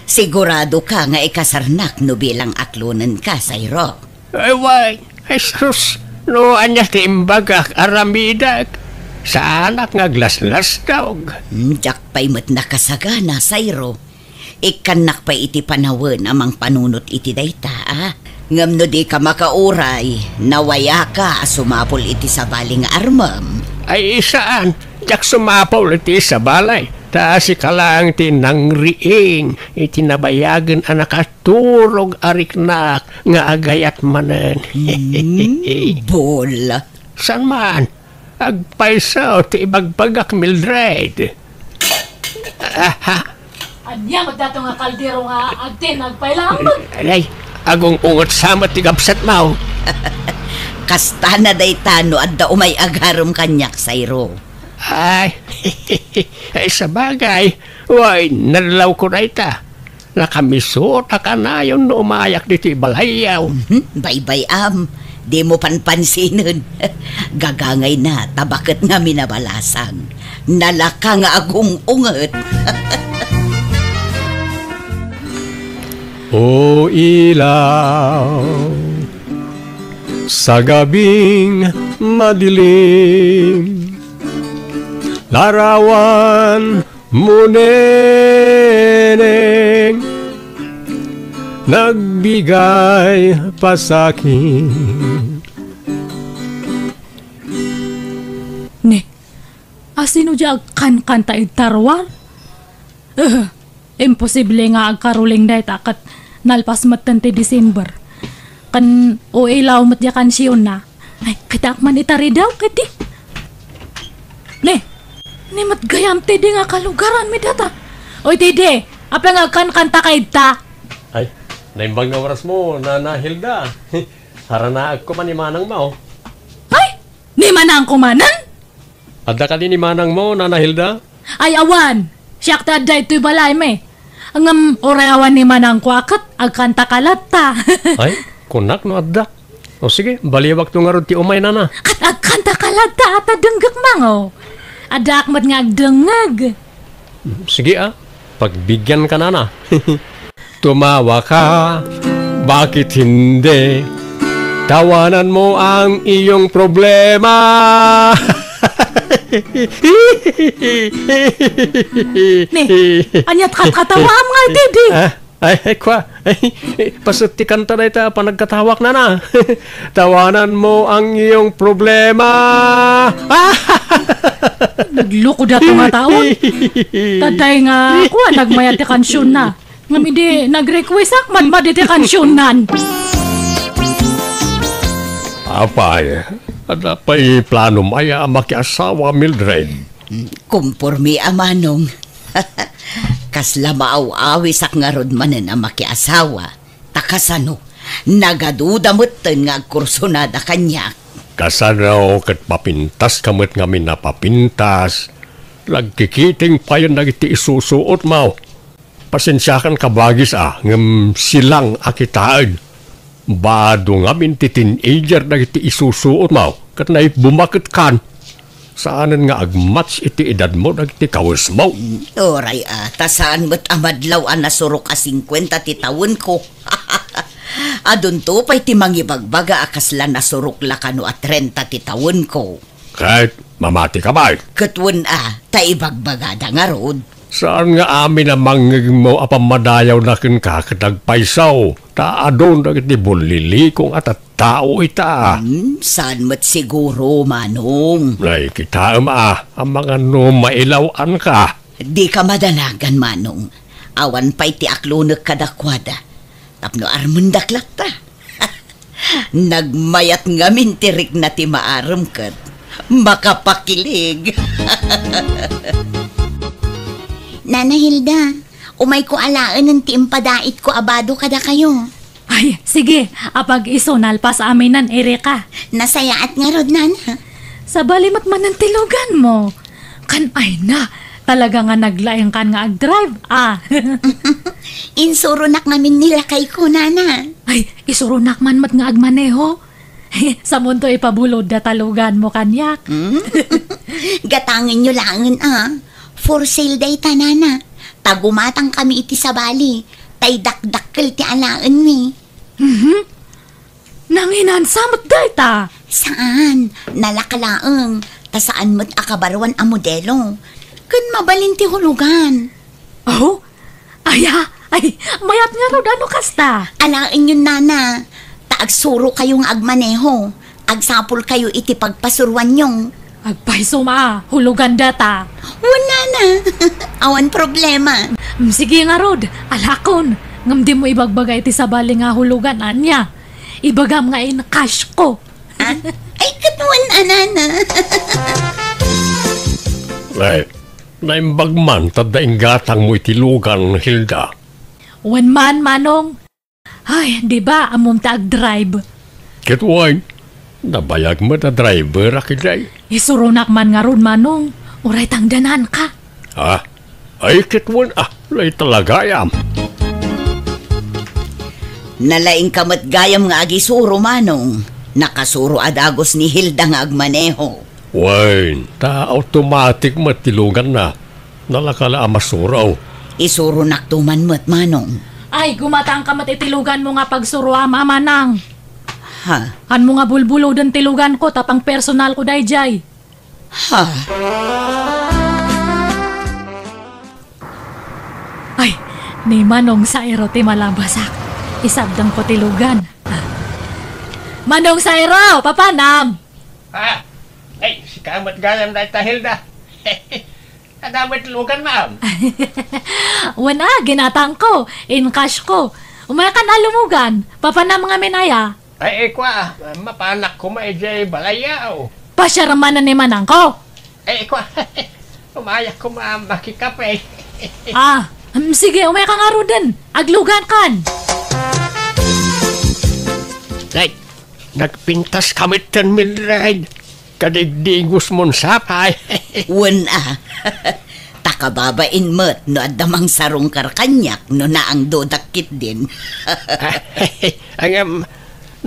S5: Sigurado ka nga ikasarnak no bilang aklunan ka, Sairo.
S3: Ay, why? Ay, sus. No, anya ti imbagak aramidak. sa anak nga glaslas daw.
S5: Jak pa'y mat nakasagana, Sayro. Ikanak pa'y iti panawan amang panunot iti dayta, Ngam no di ka makauray, nawaya ka sumapol iti sabaling armam.
S3: Ay isaan, jak sumapol iti sa balay. Taasi ka lang tinangriing, itinabayagan anak aturog ariknak nga agayat manan.
S5: Bola.
S3: San man? Agpaisaw ti ibagbagak Mildred.
S1: Anya magdato nga kaldero nga agtin nagpailang.
S3: Alay, agong ungot samat ti gabsat mau.
S5: Kasta na day tano at da umay agarom kanyak, Sayro.
S3: Ay, sa bagay, way, nalaw ko na ita. Nakamisot ka na yung umayak dito balayaw.
S5: Bye-bye, Di mo panpansinin. Gagangay na, tabakat nga minabalasan. Nalaka nga agong unget.
S3: O ilaw, sa gabing madilim, larawan mo neneng, nagbigay pa sa'kin.
S1: Ne, asino dya kan-kanta tarwar? Imposible nga agkaruling dahit akat nalpas matan ti December. Kan o ilaw mat ya kansyon na. Ay, kita man itari daw, kati. Ne mat gayam ti di nga kalugaran mi data. Oy, tide, apa nga kan-kanta kay ta?
S3: Ay, naimbang na oras mo, Nana Hilda. Haranaag ko man ni Manang mo.
S1: Ay, ni manang kumanan?
S3: Adda ka din ni Manang mo, Nana Hilda?
S1: Ay, awan. Siyak ta da ito'y balay me. Ang oray awan ni manang kwakat, agkanta kalata.
S3: Ay, kunak no adda. O sige, balibak to nga ron ti umay na.
S1: At agkanta kalata at adenggak mango. Ada akmat nga agdengag.
S3: Sige pagbigyan ka na. Tumawa ka, bakit hindi? Tawanan mo ang iyong problema.
S1: Anyat katawa mga didi.
S3: Ay, kwa. Pasutikan ta na ita, panagkatawak na. Tawanan mo ang iyong problema.
S1: Nagloko dato nga taon. Taday nga ako, nagmayat ti kansyon na. Ngamidi, nag-request akman ba di ti kansyonan.
S3: Apay, ada pa'y plano maya makiasawa Mildred.
S5: Kumpurmi amanong. Kasla maaw-awisak nga rod manen ang makiasawa. Takasano, nagaduda mo't nga kursunada kanyak.
S3: Kasano kat papintas kamot nga minapapintas. Lagkikiting pa yun nagiti isusuot mo. Pasensyakan ka bagis ngam silang akitaan. Bado nga minti teenager nagiti isusuot mo. Kat na bumakit kan. Saanan nga agmats iti edad mo nagiti kawas mo.
S5: Oray tasaan mo't amadlaw nasurok 50 ti taon ko. Adun to pa'y ti mangibagbaga akasla nasurok lakano 30 ti taon ko.
S3: Kahit mamati ka ba?
S5: Katwan taibagbaga da nga rod.
S3: Saan nga amin na mangig mo apamadayaw na kin kakatagpaisaw? Taadon na kiti bulilikong at tao ita.
S5: Saan mo't siguro, Manong?
S3: Ay, kita ang mga mailawan ka.
S5: Di ka madalagan, Manong. Awan pa'y ti aklunak kadakwada. Tapno armundaklak ta. Nagmayat nga mintirik na ti maaram kat. Makapakilig.
S4: Nana Hilda, umay ko alaan ng tiimpadait ko abado kada kayo.
S1: Ay, sige, apag isonal pa sa amin nan Erika.
S4: Nasayaat nga rod, Nana.
S1: Sa balimat man ng tilugan mo. Kan ay na, talaga nga naglayang kan nga ag-drive,
S4: Insurunak ngamin nila kay ko, Nana.
S1: Ay, isurunak man mat nga agmaneho. Sa mundo ipabulod da talugan mo kanyak.
S4: Gatangin nyo langan, For sale day ta, Nana. Tagumatang kami iti sa bali. Tay dakdakkel ti alaan mi.
S1: Nanginan samot day ta.
S4: Saan? Nalakalaang. tasaan mo't akabarwan a modelo. Kun mabalin ti hulugan.
S1: Oh? Ay, mayat nga ro, ano kasta?
S4: Alain yun, nana. Taagsuro kayong agmaneho. Agsapol kayo iti pagpasurwan yung.
S1: Agpaiso hulugan data.
S4: Wala na. Awan problema.
S1: Sige nga rod, alakon. Ngam di mo ibagbagay ti sabali nga hulugan anya. Ibagam nga in cash ko.
S4: Ay, katuan, anana.
S3: Naimbagman tadaing gatang mo itilugan, Hilda.
S1: Wan man, manong. Ay, di ba amom taag-drive?
S3: Kitway, nabayag mo na driver, akiday.
S1: Isurunak man nga ron, manong. Uray tangdanan ka.
S3: Ay, kitwan, lay talaga yam.
S5: Nalaing kamat gayam nga agisuro, manong. Nakasuro adagos ni Hilda nga agmaneho.
S3: Wain, automatic matilugan na. Nalakala amasuraw.
S5: Isuro naktuman mo't, manong.
S1: Ay, gumatang ka matitilugan mo nga pagsuro manang.
S5: Ha?
S1: Han mo nga bulbulo den tilugan ko, tapang personal ko dayjay.
S5: Ha?
S1: Ay, ni manong sa ti malabasak. Isabdang ko tilugan. Manong sa papanam.
S3: Ay, si kamat gayam na ita, Hilda. Kadamit lugan, ma'am.
S1: Wana, ginatang ko. In cash ko. Umayakan alumugan. Papanam nga minaya.
S3: Ay, kwa, mapanak ko maijay balayaw.
S1: Pasyaramanan ni manang ko.
S3: Ay, kwa, umayak ko makikape.
S1: Sige, umaya ka nga ro din. Aglugan kan.
S3: Right, nagpintas kami 10 Mildred. Kadigdigos mon sapay.
S5: Wala. Takababain mo't no adamang sarong karkanyak no na ang dodakit din.
S3: Ang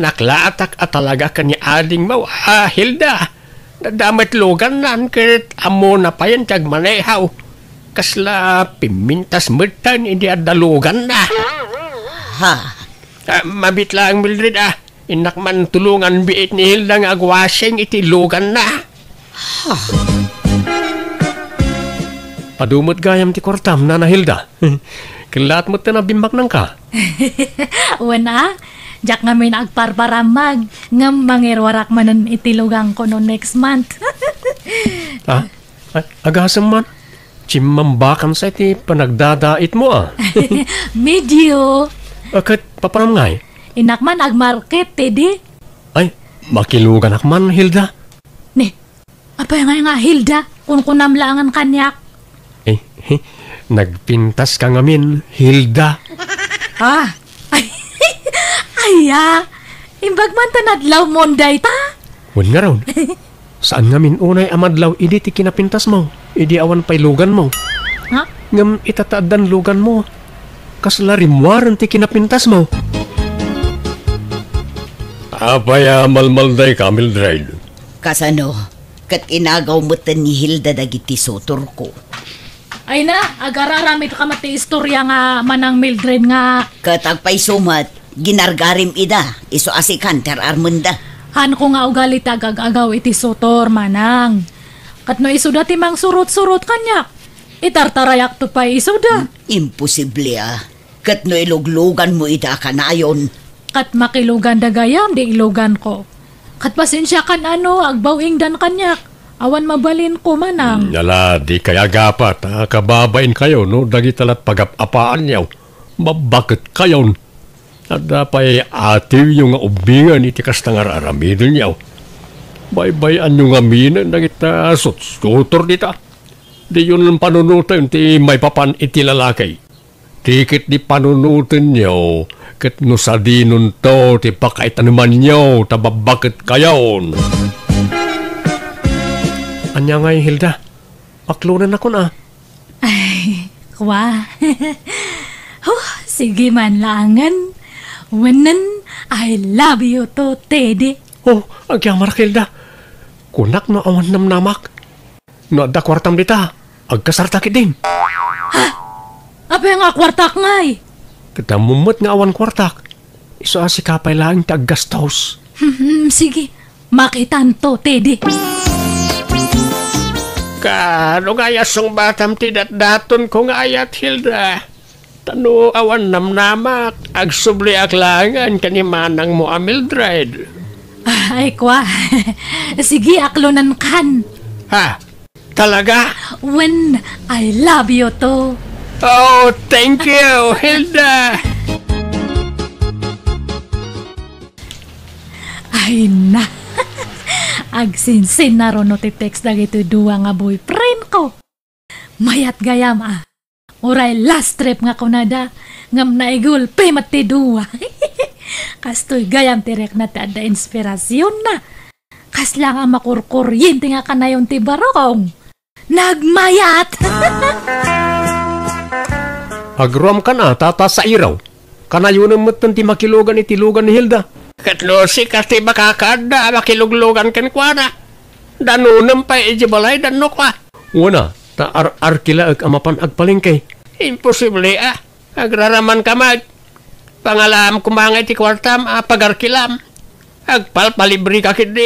S3: naklaatak at talaga kanya ading mo, Hilda. Nadamit lugan nan kit amo na pa yan kag manehaw. Kasla pimintas mertan hindi adalugan na.
S5: Ha?
S3: Mabit lang, Mildred, Inak man tulungan biit ni Hilda nga agwasing itilugan na. Padumot gayam ti kortam, Nana Hilda. Kilat mo tinabimbak nang ka.
S1: Wana, jak nga may naagparparamag. Nga mangirwarak manan itilugang ko no next month.
S3: Agasam man. Chimambakan sa iti panagdadait mo
S1: Medyo.
S3: Akit paparam ngay.
S1: Inak man agmarket, tedi.
S3: Ay, makilugan akman, Hilda.
S1: Ne, apa nga Hilda? Kung kunamlangan kanyak.
S3: Nagpintas ka ngamin, Hilda.
S1: Imbag man tanadlaw monday ta?
S3: Wan nga raw. Saan ngamin unay amadlaw, idi ti kinapintas mo. Idi awan pa'y lugan mo.
S1: Ha?
S3: Ngam itataadan lugan mo. Kasla rimwaran ti kinapintas mo. Apaya malmalday ka, Mildred.
S5: Kasano, kat inagaw mo ni Hilda dagiti sotor ko.
S1: Ay na, agararamit ka mati istorya nga manang Mildred nga.
S5: Kat agpay sumat, ginargarim ida, iso asikan ter armunda.
S1: Han ko nga ugali tagag-agaw iti sotor manang. Kat no isuda timang surut-surut kanyak. Itartarayak to pa isuda.
S5: Imposible Kat no iluglugan mo ida kanayon.
S1: Kat makilugan dagayam, di ilugan ko. Kat pasensya kan agbawing dan kanyak. Awan mabalin ko manang.
S3: Nala, di kaya gapat. Kababain kayo, no? Dagi talat pagapapaan niyaw. Mabakit kayo. At dapay ativ yung ubingan iti kastangar aramidon niyaw. Baybayan yung aminan na kita sutor dita. Di yun panunutan ti may papan iti lalakay. Tikit di panunutan niyaw. Kat no sa dinon to, ti pakaitan naman niyo, tababakit kayon. Anya nga Hilda, aklunan ako na.
S1: Ay, kwa. Sige man langan. Wanan, I love you to, Teddy.
S3: Agyamar Hilda. Kunak no awan namnamak. No adda kwartam dita, agkasartakit din.
S1: Apa nga kwartak ngay?
S3: Kadamumot nga awan kwartak. Iso asikapay lang tag gastos.
S1: Sige, makitan to, Teddy.
S3: Kano nga yasong batam tidak daton ko nga ayat Hilda. Tano awan namnamak, ag subli aklangan kanimanang mo Mildred.
S1: Ay, kwa. Sige, aklonan kan.
S3: Ha? Talaga?
S1: When I love you to.
S3: Oh, thank you, Hilda.
S1: Ay na. Agsinsin na ron no ti-text na ito duwa nga boyfriend ko. Mayat gayam Uray last trip nga kunada. Ngam na igul pay mati duwa. Kastoy gayam tirek na ti ada inspirasyon na. Kas lang ang makurkuryente nga kanayon ti barong. Nagmayat!
S3: Agrom ka na, tata sa iraw. Kanayon ang mutan ti makilugan itilugan ni Hilda. Katlosi kasi makakada, makiluglugan kan kwa na. Danunam pa ijibalay, danok ka. Una, ta arkila ag amapan agpalingkay. Imposible Agraraman ka mag. Pangalam kumangay ti kwartam, pagarkilam. Agpalpalibri ka kid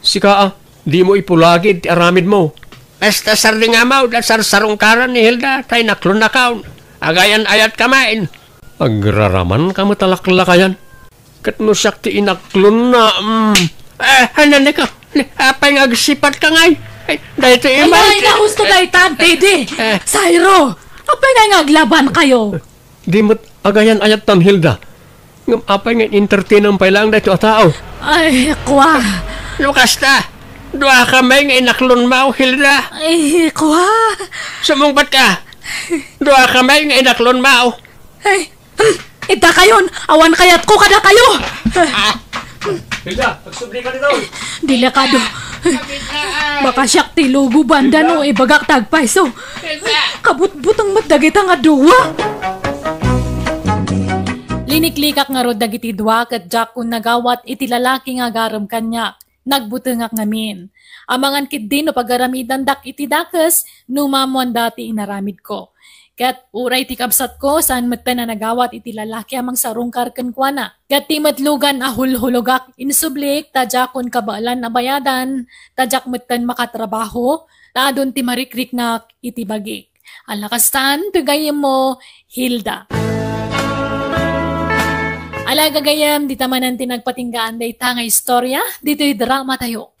S3: Sika di mo ipulagid ti aramid mo. Basta sarding amaw, dasar sarungkaran ni Hilda, tay naklon na kaon. Agayan ayat kamain. Agraraman ka mo talaklakayan. Katno sakti inaklon na. Hanan ka. Apay nga agsipat ka ngay. Dahil ito yung
S1: ay, nahusto na itan, Dede. Sairo, apay nga aglaban kayo.
S3: Di mo agayan ayat tam Hilda. Ngam apay nga entertain ang pailang dahil ito tao.
S1: Ay, kwa.
S3: Lukas ta. Dua kamay nga inaklon mo, Hilda.
S1: Ay, kwa.
S3: Sumungpat ka. Dua kamay nga inaklon mo.
S1: Ay, ita kayon. Awan kayat ko kada kayo.
S3: Hilda, pagsubli ka dito.
S1: Delikado. Baka siyak tilugo banda no ibagak tagpaiso. Kabut-butang matdagita nga duwa. Liniklikak nga rod dagiti duwa ket jak kun nagawat iti lalaki nga garam kanya. Nagbutengak ngamin. Amangan kit din no pagaramidan dak iti dakes numamon dati inaramid ko. Kat uray ti kabsat ko saan matan na nagawat iti lalaki amang sarungkar ken kuana. Kat ti matlugan ahulhulogak insublik tajakon kabaalan na bayadan tajak matan makatrabaho taadon ti marikrik na iti bagik. Alakastan tugayem mo Hilda. Alaga gayam, di tamanan tinagpatinggaan da itanga istorya, dito'y drama tayo.